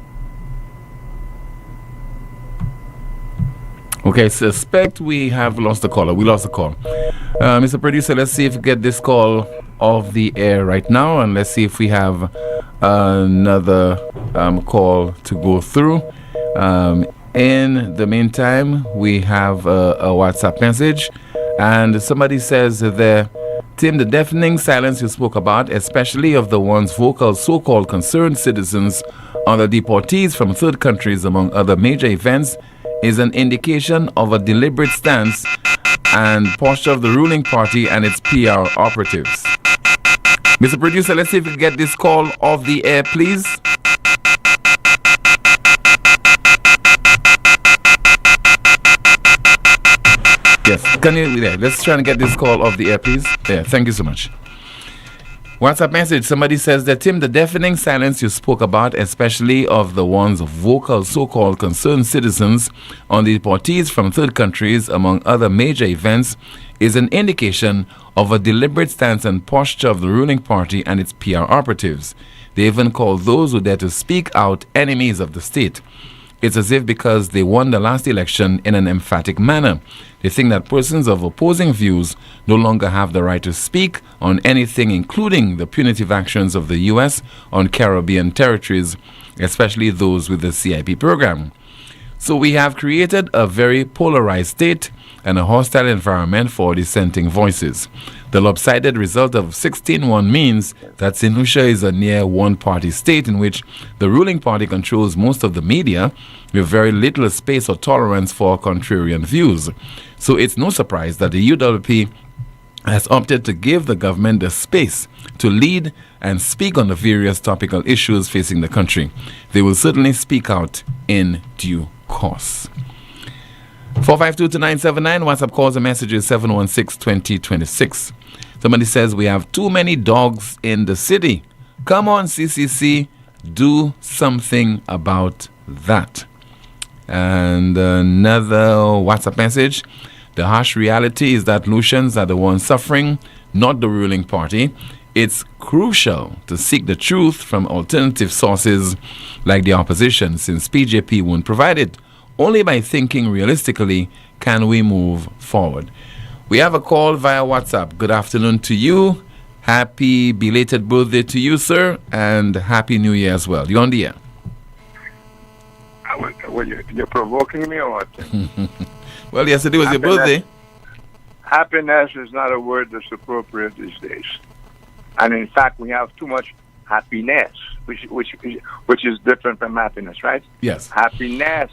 Okay, suspect we have lost the caller. We lost the call. Mr. Producer, let's see if we get this call off the air right now, and let's see if we have another call to go through. In the meantime, we have a WhatsApp message, and somebody says there, Tim, the deafening silence you spoke about, especially of the ones vocal so-called concerned citizens on the deportees from third countries among other major events, is an indication of a deliberate stance and posture of the ruling party and its PR operatives. Mr. Producer, let's see if we can get this call off the air, please. Yes, can you? Yeah, let's try and get this call off the air, please. Yeah, thank you so much. WhatsApp message. Somebody says that, Tim, the deafening silence you spoke about, especially of the ones of vocal so-called concerned citizens on the deportees from third countries, among other major events, is an indication of a deliberate stance and posture of the ruling party and its PR operatives. They even call those who dare to speak out enemies of the state. It's as if because they won the last election in an emphatic manner, they think that persons of opposing views no longer have the right to speak on anything, including the punitive actions of the U.S. on Caribbean territories, especially those with the CIP program. So we have created a very polarized state and a hostile environment for dissenting voices. The lopsided result of 16-1 means that St. Lucia is a near one-party state in which the ruling party controls most of the media with very little space or tolerance for contrarian views. So it's no surprise that the UWP has opted to give the government the space to lead and speak on the various topical issues facing the country. They will certainly speak out in due course. 452-2979, WhatsApp calls and messages 716-2026. Somebody says we have too many dogs in the city. Come on, CCC, do something about that. And another WhatsApp message. The harsh reality is that Lucians are the ones suffering, not the ruling party. It's crucial to seek the truth from alternative sources like the opposition, since PJP won't provide it. Only by thinking realistically can we move forward. We have a call via WhatsApp. Good afternoon to you. Happy belated birthday to you, sir, and Happy New Year as well. You're on the air. You're provoking me or what? Well, yesterday was your birthday. Happiness is not a word that's appropriate these days. And in fact, we have too much happiness, which is different from happiness, right? Yes. Happiness.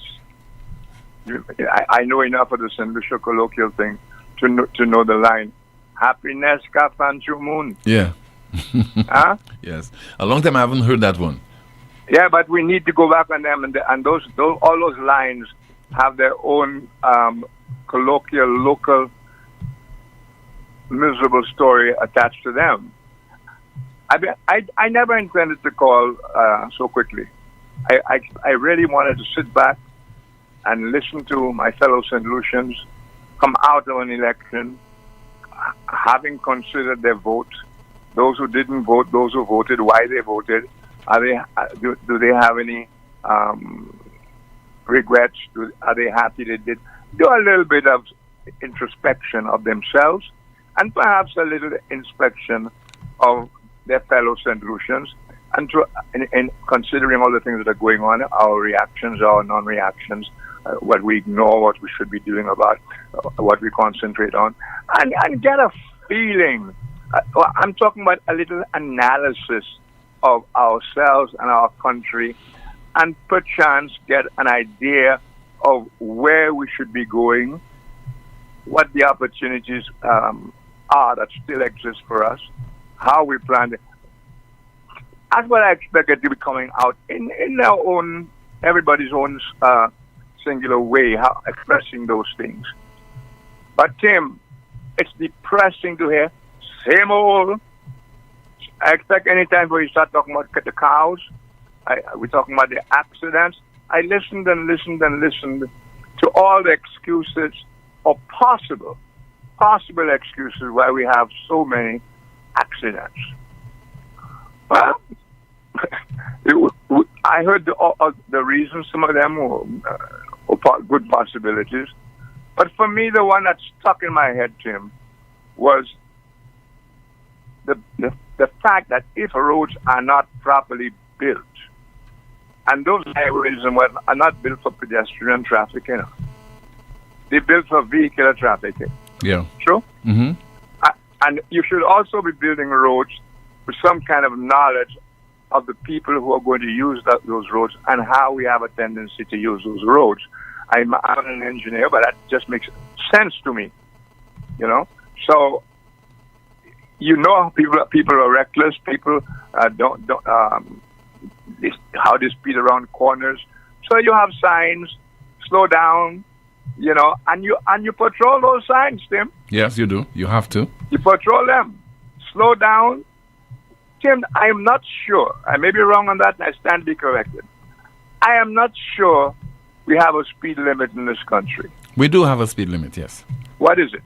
I know enough of the English colloquial thing to know the line. Happiness ka fanchu moon. Yeah. Huh? Yes. A long time I haven't heard that one. Yeah, but we need to go back on them, and all those lines have their own colloquial, local, miserable story attached to them. I never intended to call so quickly. I really wanted to sit back and listen to my fellow St. Lucians come out of an election, having considered their vote, those who didn't vote, those who voted, why they voted. Do they have any regrets? Are they happy they did? Do a little bit of introspection of themselves, and perhaps a little inspection of their fellow St. Lucians, and in considering all the things that are going on, our reactions, our non-reactions, what we ignore, what we should be doing about, what we concentrate on, and get a feeling. I'm talking about a little analysis of ourselves and our country, and perchance get an idea of where we should be going, what the opportunities are that still exist for us, how we plan it. That's what I expected to be coming out in our own, everybody's own singular way, how expressing those things. But Tim, it's depressing to hear same old. I expect any time where you start talking about the cows, we're talking about the accidents. I listened and listened and listened to all the excuses or possible excuses why we have so many accidents. Well, I heard the reasons. Some of them were good possibilities. But for me, the one that stuck in my head, Tim, was the fact that if roads are not properly built, and those highways are not built for pedestrian traffic, they're built for vehicular traffic. Yeah. True? Mm-hmm. And you should also be building roads with some kind of knowledge of the people who are going to use those roads and how we have a tendency to use those roads. I'm an engineer, but that just makes sense to me, So, people are reckless. People don't how they speed around corners. So you have signs, slow down, and you patrol those signs, Tim. Yes, you do. You have to. You patrol them. Slow down. Tim, I am not sure. I may be wrong on that, and I stand to be corrected. I am not sure we have a speed limit in this country. We do have a speed limit, yes. What is it?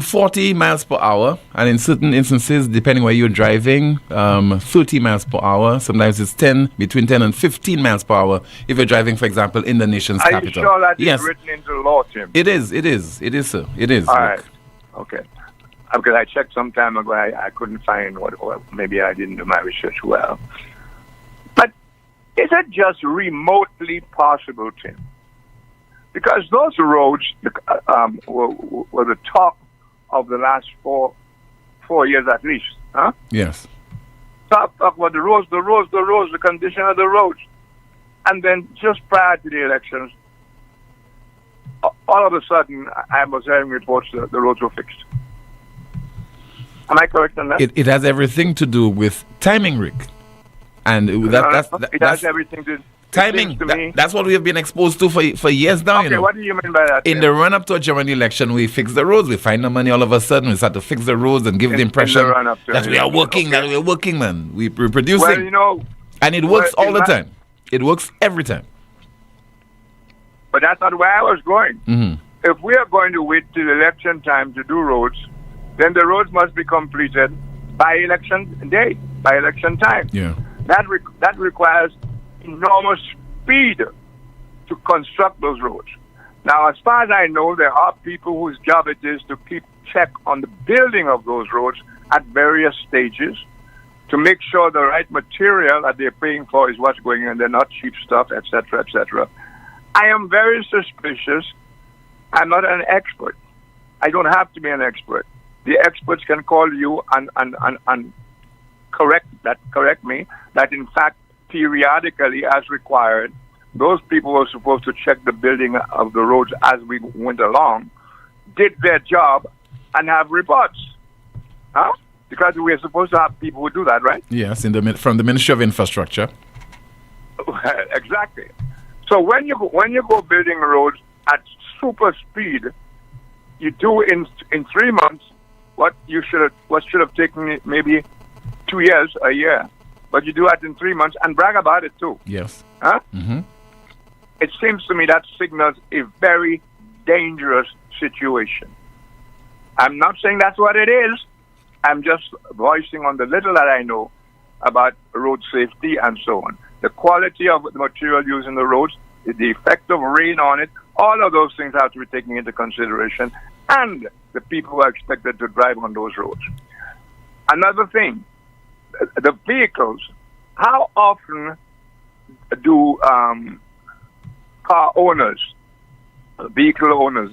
40 miles per hour, and in certain instances, depending where you're driving, 30 miles per hour. Sometimes it's between 10 and 15 miles per hour if you're driving, for example, in the nation's capital. Are you sure that is written into law, Tim? It is, sir. It is. All right. Okay. Because I checked some time ago, I couldn't find or maybe I didn't do my research well. But is it just remotely possible, Tim? Because those roads were the talk of the last four years at least, huh? Yes. Talk about the roads, the condition of the roads. And then just prior to the elections, all of a sudden, I was hearing reports that the roads were fixed. Am I correct on that? It has everything to do with timing, Rick. And it has everything to do timing. That's what we have been exposed to for years now. Okay, what do you mean by that? In the run-up to a German election, we fix the roads. We find the money all of a sudden. We start to fix the roads and give the impression that we are working, man. We're producing. Well, and it works all the time. It works every time. But that's not where I was going. Mm-hmm. If we are going to wait till election time to do roads, then the roads must be completed by election day, by election time. Yeah. That requires enormous speed to construct those roads. Now, as far as I know, there are people whose job it is to keep check on the building of those roads at various stages to make sure the right material that they're paying for is what's going in. They're not cheap stuff, etc., etc. I am very suspicious. I'm not an expert, I don't have to be an expert. The experts can call you and correct me that in fact periodically as required, those people who were supposed to check the building of the roads as we went along did their job and have reports. Huh? Because we're supposed to have people who do that, right? Yes, from the Ministry of Infrastructure. Exactly. So when you go building roads at super speed, you do in 3 months what should have taken maybe 2 years, a year, but you do it in 3 months and brag about it too. Yes. Huh? Mm-hmm. It seems to me that signals a very dangerous situation. I'm not saying that's what it is. I'm just voicing on the little that I know about road safety and so on. The quality of the material used in the roads, the effect of rain on it, all of those things have to be taken into consideration, and the people who are expected to drive on those roads. Another thing, the vehicles. How often do car owners, vehicle owners,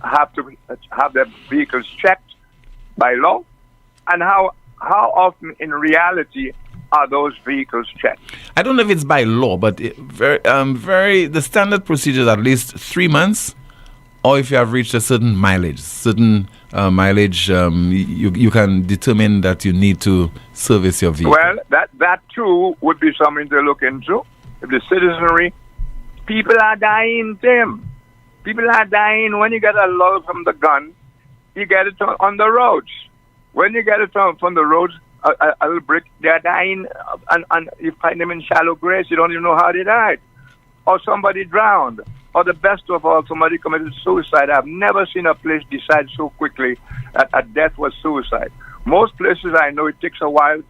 have to have their vehicles checked by law? And how often in reality are those vehicles checked? I don't know if it's by law, but the standard procedure is at least 3 months, or if you have reached a certain mileage, you can determine that you need to service your vehicle. Well, that too would be something to look into. If the citizenry, people are dying, Tim. People are dying. When you get a load from the gun, you get it on the roads. When you get it from the roads, a little brick, they're dying, and you find them in shallow graves. You don't even know how they died. Or somebody drowned. Or the best of all, somebody committed suicide. I've never seen a place decide so quickly that a death was suicide. Most places I know it takes a while,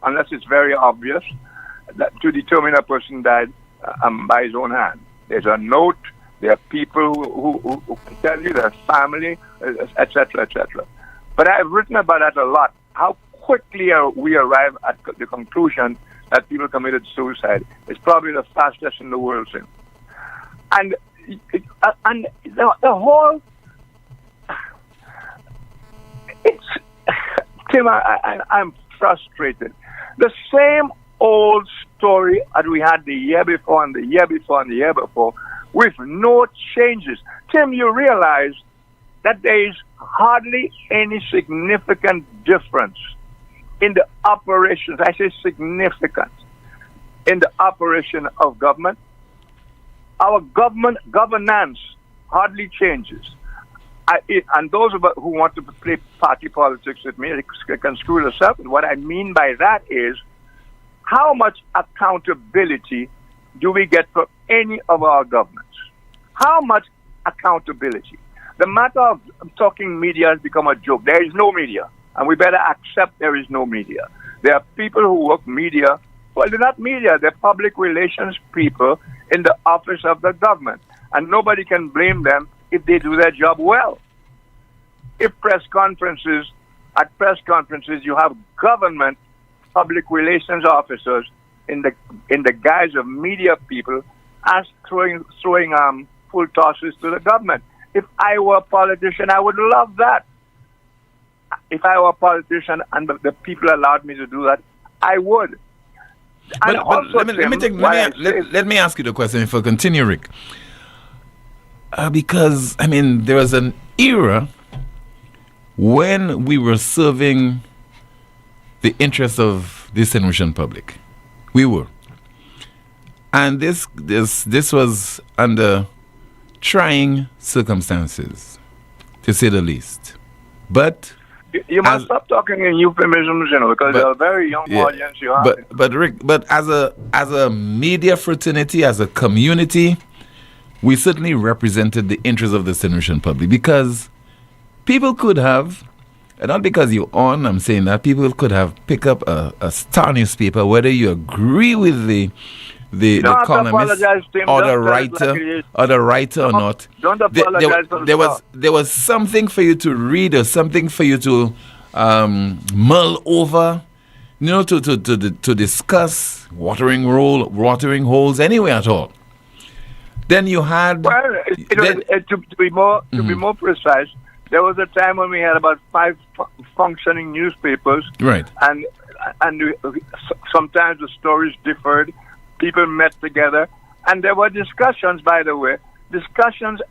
unless it's very obvious, to determine a person died by his own hand. There's a note. There are people who can tell you, their family, etc., etc. But I've written about that a lot. How quickly we arrive at the conclusion that people committed suicide is probably the fastest in the world since. And the whole, it's, Tim, I'm frustrated. The same old story that we had the year before and the year before and the year before, with no changes. Tim, you realize that there is hardly any significant difference in the operations, I say significant, in the operation of government. Our governance hardly changes. And those of us who want to play party politics with me, they can screw themselves. And what I mean by that is, how much accountability do we get from any of our governments? How much accountability? The matter of talking media has become a joke. There is no media, and we better accept there is no media. There are people who work media. Well, they're not media. They're public relations people in the office of the government, and nobody can blame them if they do their job well. If at press conferences, you have government public relations officers in the guise of media people as throwing full tosses to the government. If I were a politician, I would love that. If I were a politician and the people allowed me to do that, I would. But let me ask you the question if I continue, Rick. Because, I mean, there was an era when we were serving the interests of this St. public. We were. And this was under trying circumstances, to say the least. But you must stop talking in euphemisms, because they're a very young audience you have. But Rick, as a media fraternity, as a community, we certainly represented the interests of the St. public, because people could have, and not because you're on, I'm saying that, people could have picked up a Star newspaper, whether you agree with the columnist or the writer or not. Don't apologize. There was something for you to read, or something for you to mull over, to discuss, watering holes, anywhere at all. Then you had. Well, to be more precise, There was a time when we had about 5 functioning newspapers. Right. And sometimes the stories differed. People met together. And there were discussions, by the way. Discussions,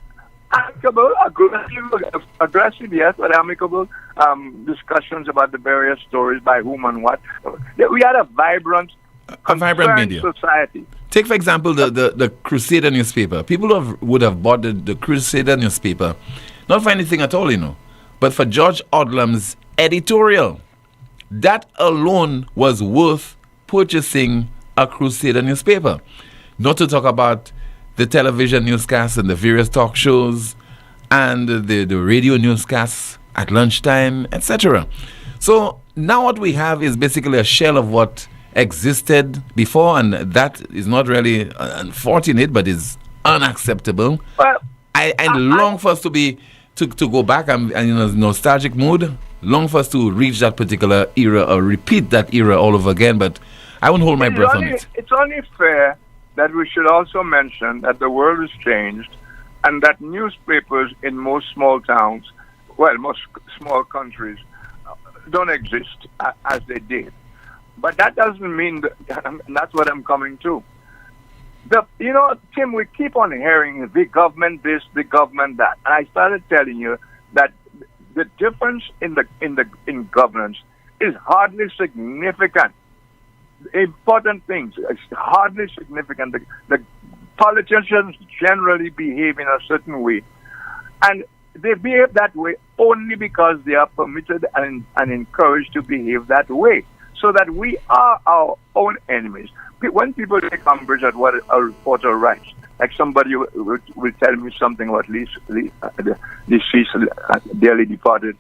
amicable, aggressive, yes, but amicable discussions about the various stories by whom and what. We had a vibrant media society. Take, for example, the Crusader newspaper. People would have bought the Crusader newspaper, not for anything at all, but for George Odlum's editorial. That alone was worth purchasing a Crusader newspaper. Not to talk about the television newscasts and the various talk shows and the radio newscasts at lunchtime, etc. So now what we have is basically a shell of what existed before, and that is not really unfortunate, but is unacceptable. Well, I long for us to go back. I'm in a nostalgic mood. Long for us to reach that particular era or repeat that era all over again, but I won't hold my breath on it. It's only fair that we should also mention that the world has changed and that newspapers in most small towns, most small countries, don't exist as they did. But that doesn't mean that's what I'm coming to. Tim, we keep on hearing the government this, the government that. And I started telling you that the difference in governance is hardly significant. Important things, it's hardly significant. The politicians generally behave in a certain way. And they behave that way only because they are permitted and encouraged to behave that way. So that we are our own enemies. When people take umbrage at what a reporter writes, like somebody will tell me something about the deceased, dearly departed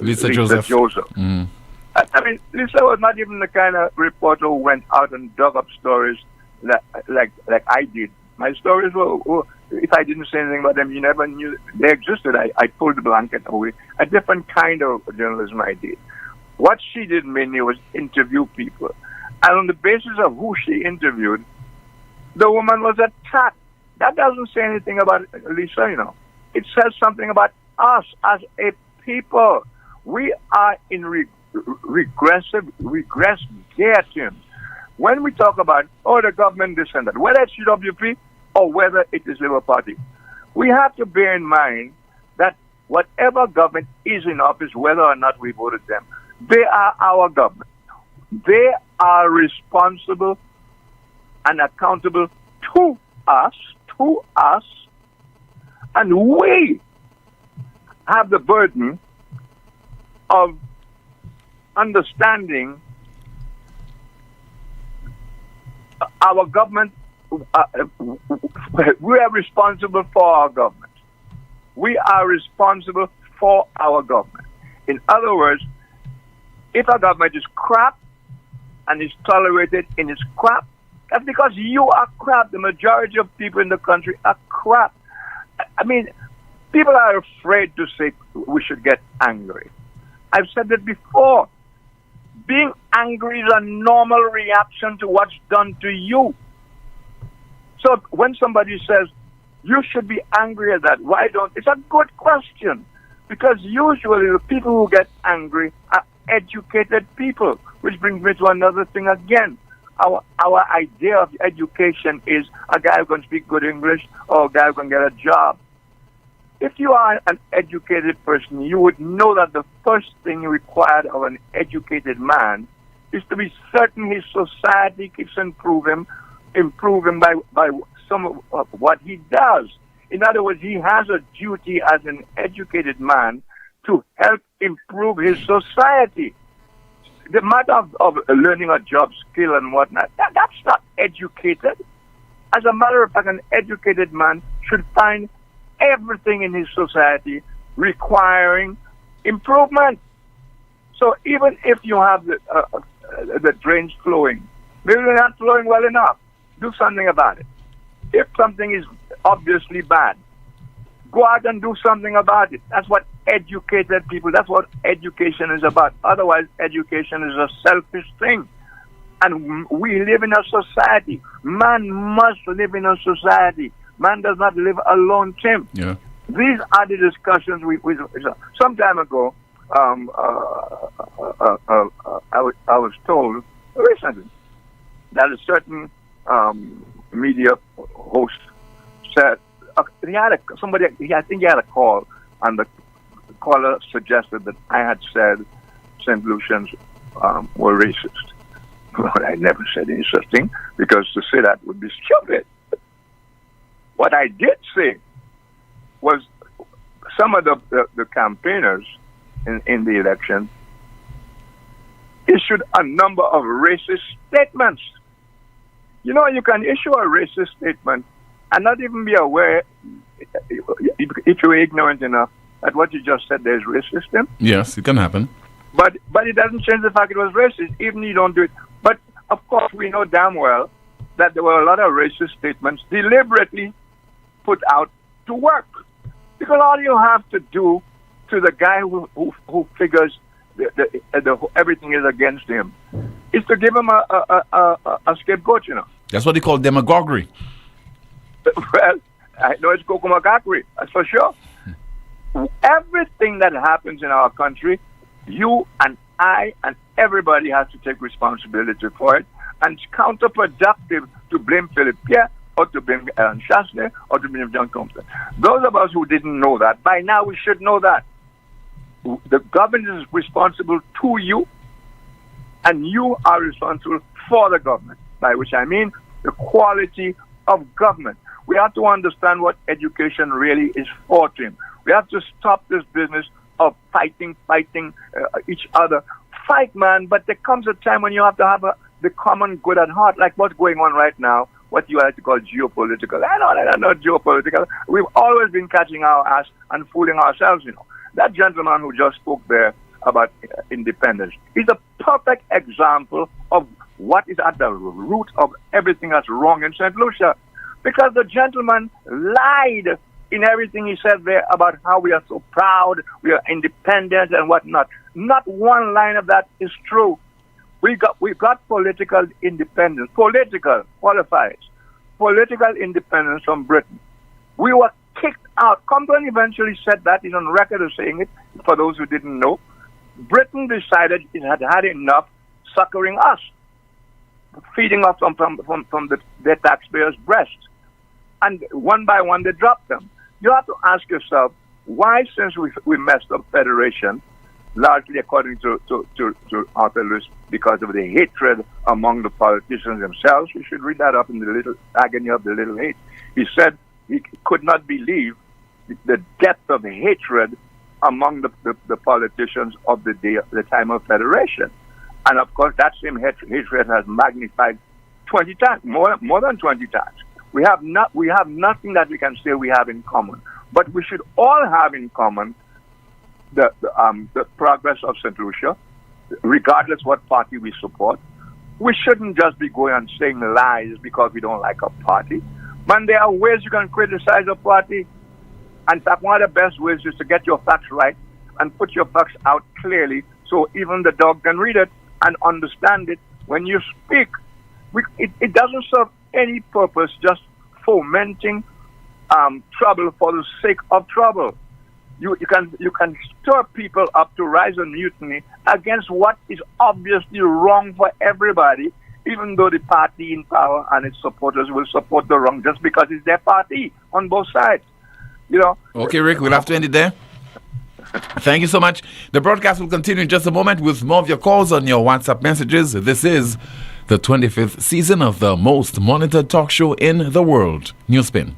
Lisa Joseph. Mm. I mean, Lisa was not even the kind of reporter who went out and dug up stories like I did. My stories were, if I didn't say anything about them, you never knew they existed. I pulled the blanket away. A different kind of journalism I did. What she did mainly was interview people. And on the basis of who she interviewed, the woman was attacked. That doesn't say anything about Lisa, It says something about us as a people. We are in regress gear, Tim. When we talk about, the government this and that, whether it's UWP or whether it is Labour Party, we have to bear in mind that whatever government is in office, whether or not we voted them, they are our government. They are responsible and accountable to us, and we have the burden of understanding our government. We are responsible for our government. We are responsible for our government. In other words, if a government is crap and is tolerated in its crap, that's because you are crap. The majority of people in the country are crap. I mean, people are afraid to say we should get angry. I've said that before. Being angry is a normal reaction to what's done to you. So when somebody says, you should be angry at that, why don't? It's a good question. Because usually the people who get angry are educated people, which brings me to another thing again. Our idea of education is a guy who can speak good English or a guy who can get a job. If you are an educated person, you would know that the first thing required of an educated man is to be certain his society keeps improving by some of what he does. In other words, he has a duty as an educated man to help improve his society. The matter of learning a job skill and whatnot, that's not educated. As a matter of fact, an educated man should find everything in his society requiring improvement. So even if you have the drains flowing, maybe they're not flowing well enough, do something about it. If something is obviously bad, go out and do something about it. That's what educated people, that's what education is about. Otherwise, education is a selfish thing. And we live in a society. Man must live in a society. Man does not live alone, Tim. Yeah. These are the discussions we some time ago. I was told recently that a certain media host said I think he had a call, and the caller suggested that I had said St. Lucians were racist. Well, I never said any such thing, because to say that would be stupid. What I did say was some of the campaigners in the election issued a number of racist statements. You know, you can issue a racist statement and not even be aware, if you're ignorant enough, that what you just said there is racist. Yes, it can happen. But it doesn't change the fact it was racist, even if you don't do it. But, of course, we know damn well that there were a lot of racist statements deliberately put out to work. Because all you have to do to the guy who figures everything is against him is to give him a scapegoat, you know. That's what they call demagoguery. Well, I know it's kokomakakery, that's for sure. Everything that happens in our country, you and I and everybody has to take responsibility for it. And it's counterproductive to blame Philip Pierre or to blame Aaron Chasney or to blame John Compton. Those of us who didn't know that, by now we should know that. The government is responsible to you, and you are responsible for the government, by which I mean the quality of government. We have to understand what education really is for to him. We have to stop this business of fighting each other. Fight, man, but there comes a time when you have to have the common good at heart, like what's going on right now, what you like to call geopolitical. I know not geopolitical. We've always been catching our ass and fooling ourselves, you know. That gentleman who just spoke there about independence is a perfect example of what is at the root of everything that's wrong in St. Lucia. Because the gentleman lied in everything he said there about how we are so proud, we are independent and whatnot. Not one line of that is true. We got political independence, political qualifies, political independence from Britain. We were kicked out. Compton eventually said that. He's on record of saying it, for those who didn't know. Britain decided it had had enough succoring us, feeding us from their taxpayers' breast. And one by one, they dropped them. You have to ask yourself, why, since we messed up federation, largely according to Arthur Lewis, because of the hatred among the politicians themselves? You should read that up in the little agony of the little hate. He said he could not believe the depth of hatred among the politicians of the time of federation. And of course, that same hatred has magnified 20 times, more than 20 times. We have nothing that we can say we have in common, but we should all have in common the progress of St. Lucia, regardless what party we support. We shouldn't just be going and saying lies because we don't like a party. Man, there are ways you can criticize a party. In fact, one of the best ways is to get your facts right and put your facts out clearly so even the dog can read it and understand it. When you speak, it doesn't serve any purpose just fomenting trouble for the sake of trouble. You can stir people up to rise and mutiny against what is obviously wrong for everybody, even though the party in power and its supporters will support the wrong just because it's their party on both sides. You know. Okay, Rick, we'll have to end it there. Thank you so much. The broadcast will continue in just a moment with more of your calls on your WhatsApp messages. This is the 25th season of the most monitored talk show in the world, NewsSpin.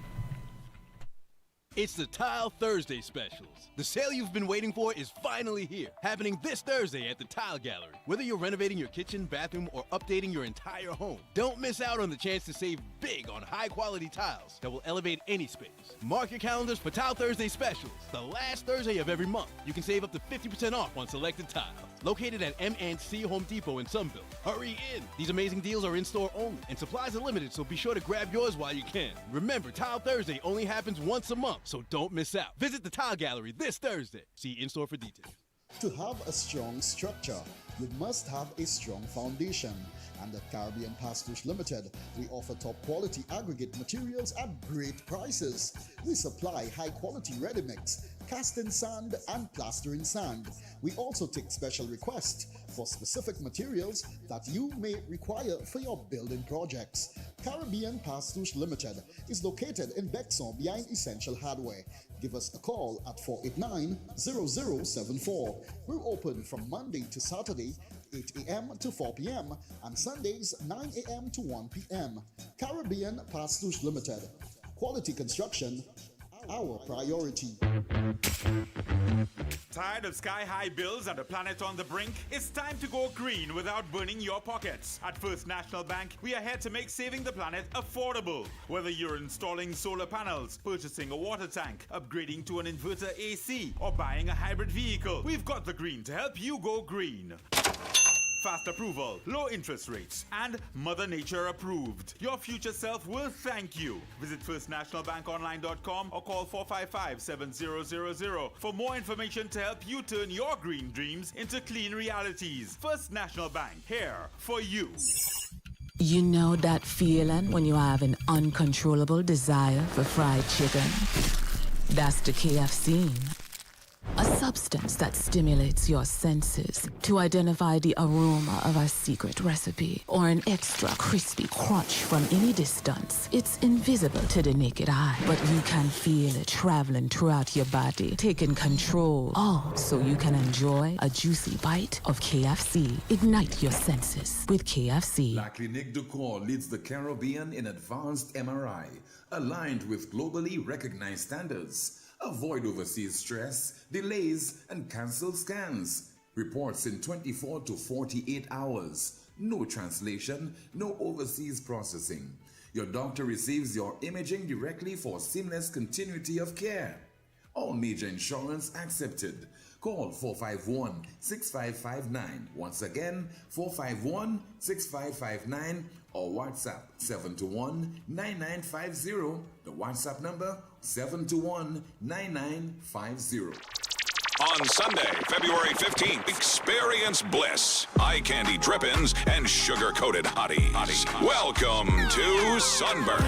It's the Tile Thursday specials. The sale you've been waiting for is finally here, happening this Thursday at the Tile Gallery. Whether you're renovating your kitchen, bathroom, or updating your entire home, don't miss out on the chance to save big on high-quality tiles that will elevate any space. Mark your calendars for Tile Thursday specials, the last Thursday of every month. You can save up to 50% off on selected tiles. Located at M&C Home Depot in Sunville. Hurry in! These amazing deals are in-store only, and supplies are limited, so be sure to grab yours while you can. Remember, Tile Thursday only happens once a month, so don't miss out. Visit the Tile Gallery this Thursday. See in-store for details. To have a strong structure, you must have a strong foundation. And at Caribbean Pastuche Limited, we offer top quality aggregate materials at great prices. We supply high quality ready mix, cast in sand, and plaster in sand. We also take special requests for specific materials that you may require for your building projects. Caribbean Pastuche Limited is located in Bexon behind Essential Hardware. Give us a call at 489-0074. We're open from Monday to Saturday, 8 a.m. to 4 p.m. and Sundays 9 a.m. to 1 p.m. Caribbean Pastuche Limited. Quality construction, our priority. Tired of sky-high bills and a planet on the brink? It's time to go green without burning your pockets. At First National Bank, we are here to make saving the planet affordable. Whether you're installing solar panels, purchasing a water tank, upgrading to an inverter AC, or buying a hybrid vehicle, we've got the green to help you go green. Fast approval, low interest rates, and Mother Nature approved. Your future self will thank you. Visit firstnationalbankonline.com or call 455-7000 for more information to help you turn your green dreams into clean realities. First National Bank, here for you. You know that feeling when you have an uncontrollable desire for fried chicken? That's the KFC. A substance that stimulates your senses to identify the aroma of a secret recipe or an extra crispy crunch from any distance. It's invisible to the naked eye, but you can feel it traveling throughout your body, taking control. All so you can enjoy a juicy bite of KFC. Ignite your senses with KFC. La Clinique du Corps leads the Caribbean in advanced MRI, aligned with globally recognized standards. Avoid overseas stress, delays, and cancelled scans. Reports in 24 to 48 hours. No translation, no overseas processing. Your doctor receives your imaging directly for seamless continuity of care. All major insurance accepted. Call 451-6559. Once again, 451-6559 or WhatsApp 721-9950. The WhatsApp number 721-9950. On Sunday, February 15th, experience bliss, eye candy drip-ins, and sugar-coated hotties. Welcome to Sunburn.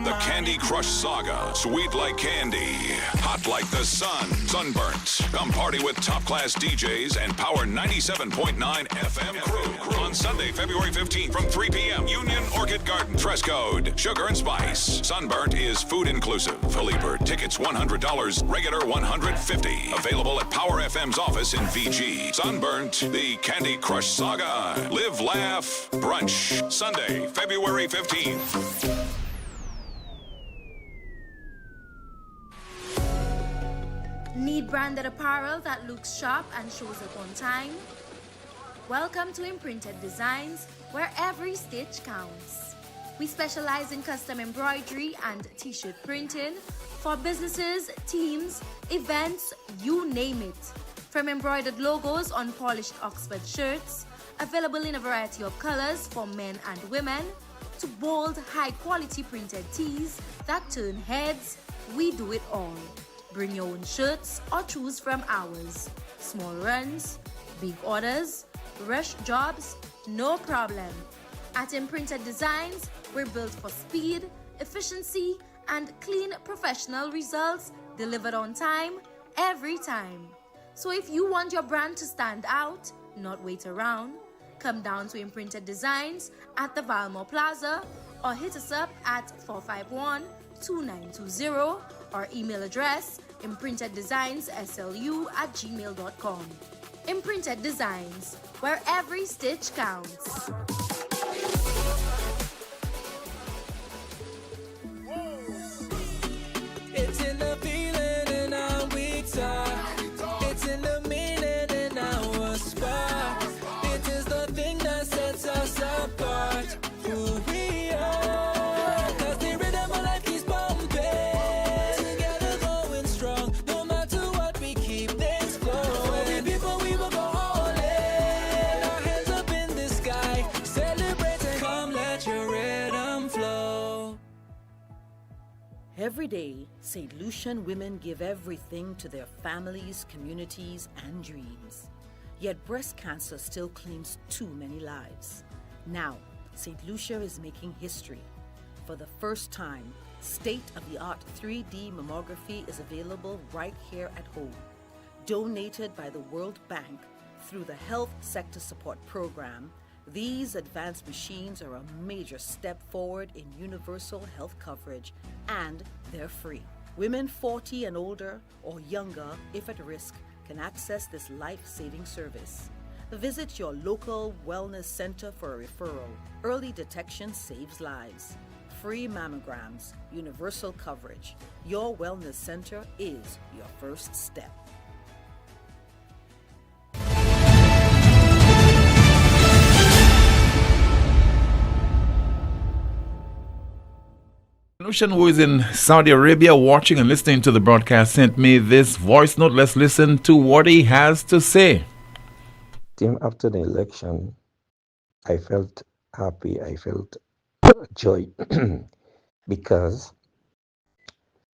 The Candy Crush Saga, sweet like candy, hot like the sun, sunburnt. Come party with top-class DJs and Power 97.9 FM crew. On Sunday, February 15th from 3 p.m., Union Orchid Garden. Dress code, sugar and spice. Sunburnt is food inclusive. Early bird tickets $100, regular $150. Available at Power FM's office in VG. Sunburnt, the Candy Crush Saga. Live, laugh, brunch. Sunday, February 15th. Need branded apparel that looks sharp and shows up on time? Welcome to Imprinted Designs, where every stitch counts. We specialize in custom embroidery and t-shirt printing for businesses, teams, events, you name it. From embroidered logos on polished Oxford shirts, available in a variety of colors for men and women, to bold, high-quality printed tees that turn heads, we do it all. Bring your own shirts or choose from ours. Small runs, big orders, rush jobs, no problem. At Imprinted Designs, we're built for speed, efficiency, and clean professional results delivered on time, every time. So if you want your brand to stand out, not wait around, come down to Imprinted Designs at the Valmore Plaza or hit us up at 451-2920 or email address imprinteddesignsSLU@gmail.com. Imprinted Designs, where every stitch counts. It's in the feeling in our weak side. It's in the meaning in our spark. It is the thing that sets us apart. Who we are. Cause the rhythm of life keeps pumping. Together going strong. No matter what, we keep things flowing. For the people we will go all in. Our hands up in the sky. Set Every day, St. Lucian women give everything to their families, communities, and dreams. Yet breast cancer still claims too many lives. Now, St. Lucia is making history. For the first time, state-of-the-art 3D mammography is available right here at home. Donated by the World Bank through the Health Sector Support Program, these advanced machines are a major step forward in universal health coverage, and they're free. Women 40 and older or younger, if at risk, can access this life-saving service. Visit your local wellness center for a referral. Early detection saves lives. Free mammograms, universal coverage. Your wellness center is your first step. Lucian, who is in Saudi Arabia watching and listening to the broadcast, sent me this voice note. Let's listen to what he has to say. Tim, after the election, I felt happy, I felt joy because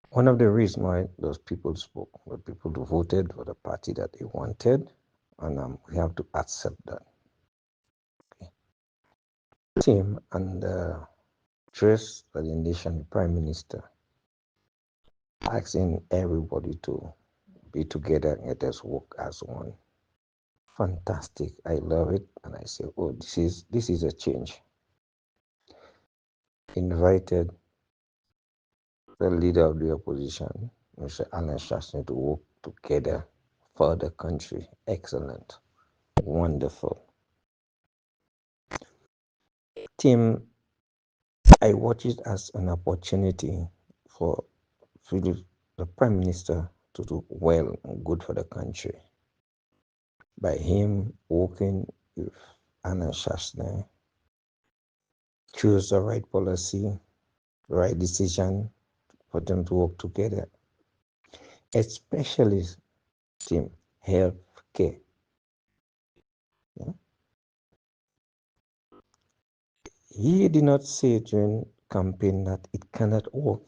one of the reasons why those people spoke were people who voted for the party that they wanted, and we have to accept that. Okay. Tim, and Trace for the nation, the Prime Minister, asking everybody to be together and let us work as one. Fantastic. I love it. And I say, oh, this is a change. Invited the leader of the opposition, Mr. Alan Shasney, to work together for the country. Excellent. Wonderful. Tim, I watch it as an opportunity for the Prime Minister to do well and good for the country. By him working with Anna Shasney, choose the right policy, the right decision for them to work together. Especially, Tim, health care. Yeah? He did not say during campaign that it cannot work.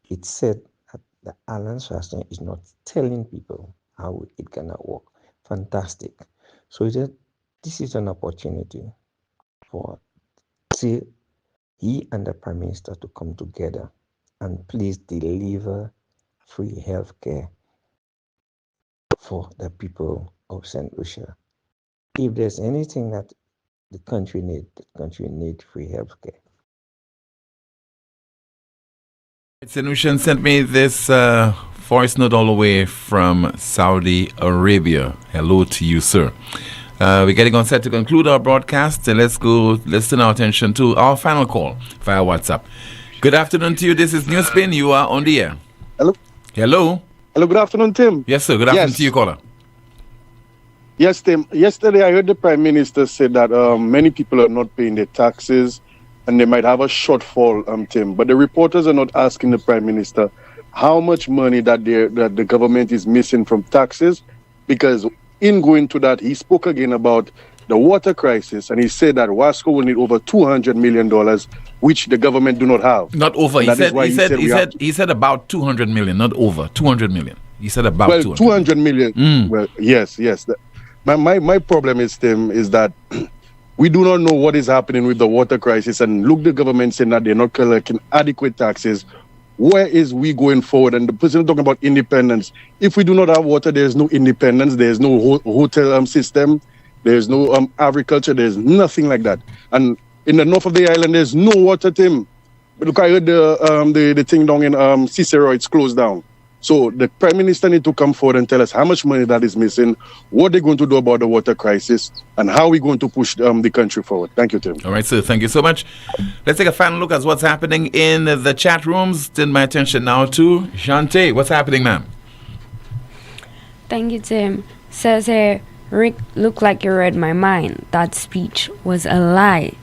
It said that the Alan Shasney is not telling people how it cannot work. Fantastic. So this is an opportunity for he and the Prime Minister to come together and please deliver free health care for the people of St. Lucia. If there's anything that the country needs free health care. St. Lucian sent me this voice note all the way from Saudi Arabia. Hello to you, sir. We're getting on set to conclude our broadcast. Let's turn our attention to our final call via WhatsApp. Good afternoon to you. This is NewsSpin. You are on the air. Hello. Hello. Hello. Good afternoon, Tim. Yes, sir. Good afternoon to you, caller. Yes, Tim. Yesterday, I heard the Prime Minister say that many people are not paying their taxes and they might have a shortfall, Tim. But the reporters are not asking the Prime Minister how much money that the government is missing from taxes, because in going to that, he spoke again about the water crisis, and he said that Wasco will need over $200 million, which the government do not have. Not over. He said about 200 million, not over 200 million. He said about 200 million. Well, yes. My problem is, Tim, is that we do not know what is happening with the water crisis, and look, the government saying that they're not collecting adequate taxes. Where is we going forward? And the president talking about independence. If we do not have water, there's no independence. There's no hotel system. There's no agriculture. There's nothing like that. And in the north of the island, there's no water, Tim. Look, I heard the thing down in Cicero, it's closed down. So the Prime Minister need to come forward and tell us how much money that is missing, what they're going to do about the water crisis, and how we're going to push the country forward. Thank you, Tim. All right, sir. Thank you so much. Let's take a final look at what's happening in the chat rooms. Turn my attention now to Shante. What's happening, ma'am? Thank you, Tim. Says here, Rick, look like you read my mind. That speech was a lie.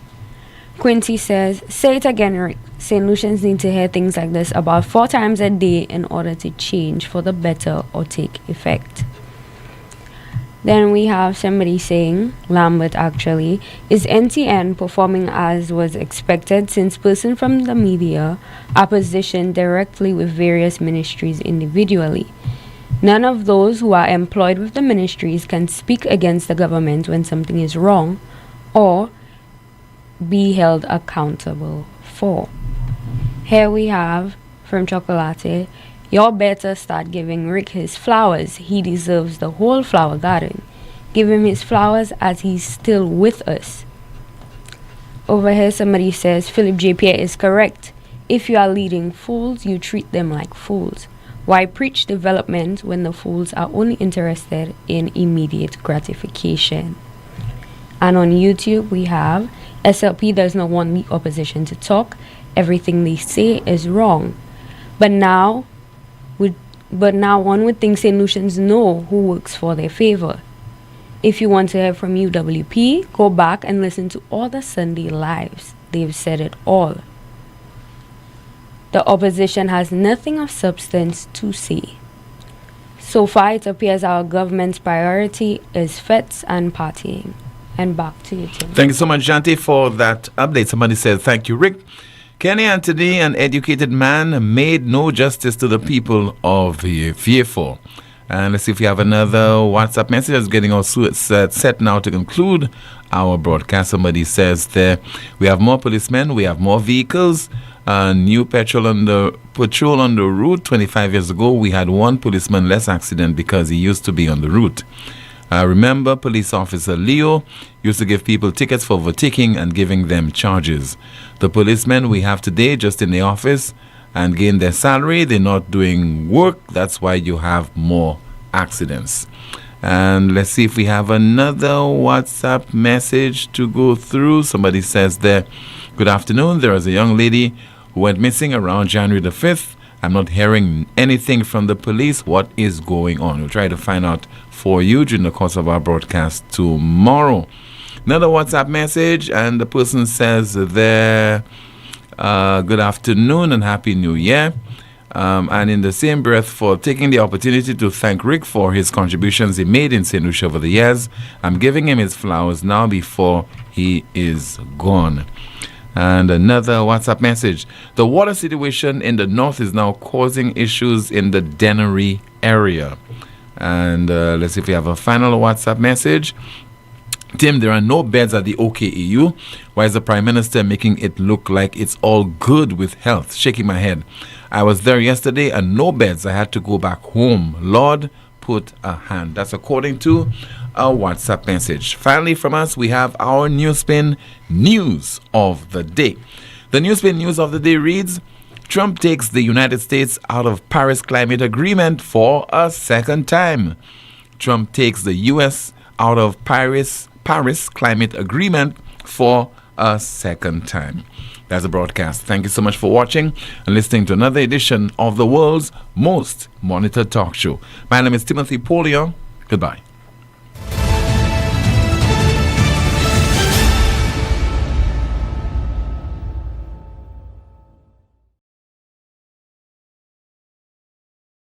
Quincy says, say it again, Rick. St. Lucians need to hear things like this about 4 times a day in order to change for the better or take effect. Then we have somebody saying, Lambert actually, is NTN performing as was expected since persons from the media are positioned directly with various ministries individually? None of those who are employed with the ministries can speak against the government when something is wrong or be held accountable for. Here we have from Chocolate, y'all better start giving Rick his flowers. He deserves the whole flower garden. Give him his flowers as he's still with us. Over here somebody says Philip J. Pierre is correct. If you are leading fools, you treat them like fools. Why preach development when the fools are only interested in immediate gratification? And on YouTube we have SLP does not want the opposition to talk. Everything they say is wrong. But now one would think St. Lucians know who works for their favor. If you want to hear from UWP, go back and listen to all the Sunday lives. They've said it all. The opposition has nothing of substance to say. So far, it appears our government's priority is fetes and partying. And back to you, Tim. Thank you so much, Janti, for that update. Somebody said, thank you, Rick. Kenny Anthony, an educated man, made no justice to the people of the fearful. And let's see if we have another WhatsApp message that's getting all set now to conclude our broadcast. Somebody says there, we have more policemen, we have more vehicles, new patrol on the route. 25 years ago, we had one policeman less accident because he used to be on the route. Remember, police officer Leo used to give people tickets for overtaking and giving them charges. The policemen we have today just in the office and gain their salary, they're not doing work. That's why you have more accidents. And let's see if we have another WhatsApp message to go through. Somebody says there, good afternoon. There is a young lady who went missing around January the 5th. I'm not hearing anything from the police. What is going on? We'll try to find out for you during the course of our broadcast tomorrow. Another WhatsApp message, and the person says there, good afternoon and Happy New Year. And in the same breath, for taking the opportunity to thank Rick for his contributions he made in St. Lucia over the years. I'm giving him his flowers now before he is gone. And another WhatsApp message. The water situation in the north is now causing issues in the Dennery area. And let's see if we have a final WhatsApp message. Tim, there are no beds at the OKEU. Why is the Prime Minister making it look like it's all good with health? Shaking my head. I was there yesterday and no beds. I had to go back home. Lord, put a hand. That's according to a WhatsApp message. Finally, from us, we have our NewsSpin News of the Day. The NewsSpin News of the Day reads, Trump takes the United States out of Paris Climate Agreement for a second time. Trump takes the U.S. out of Paris Climate Agreement for a second time. That's a broadcast. Thank you so much for watching and listening to another edition of the world's most monitored talk show. My name is Timothy Poleon. Goodbye.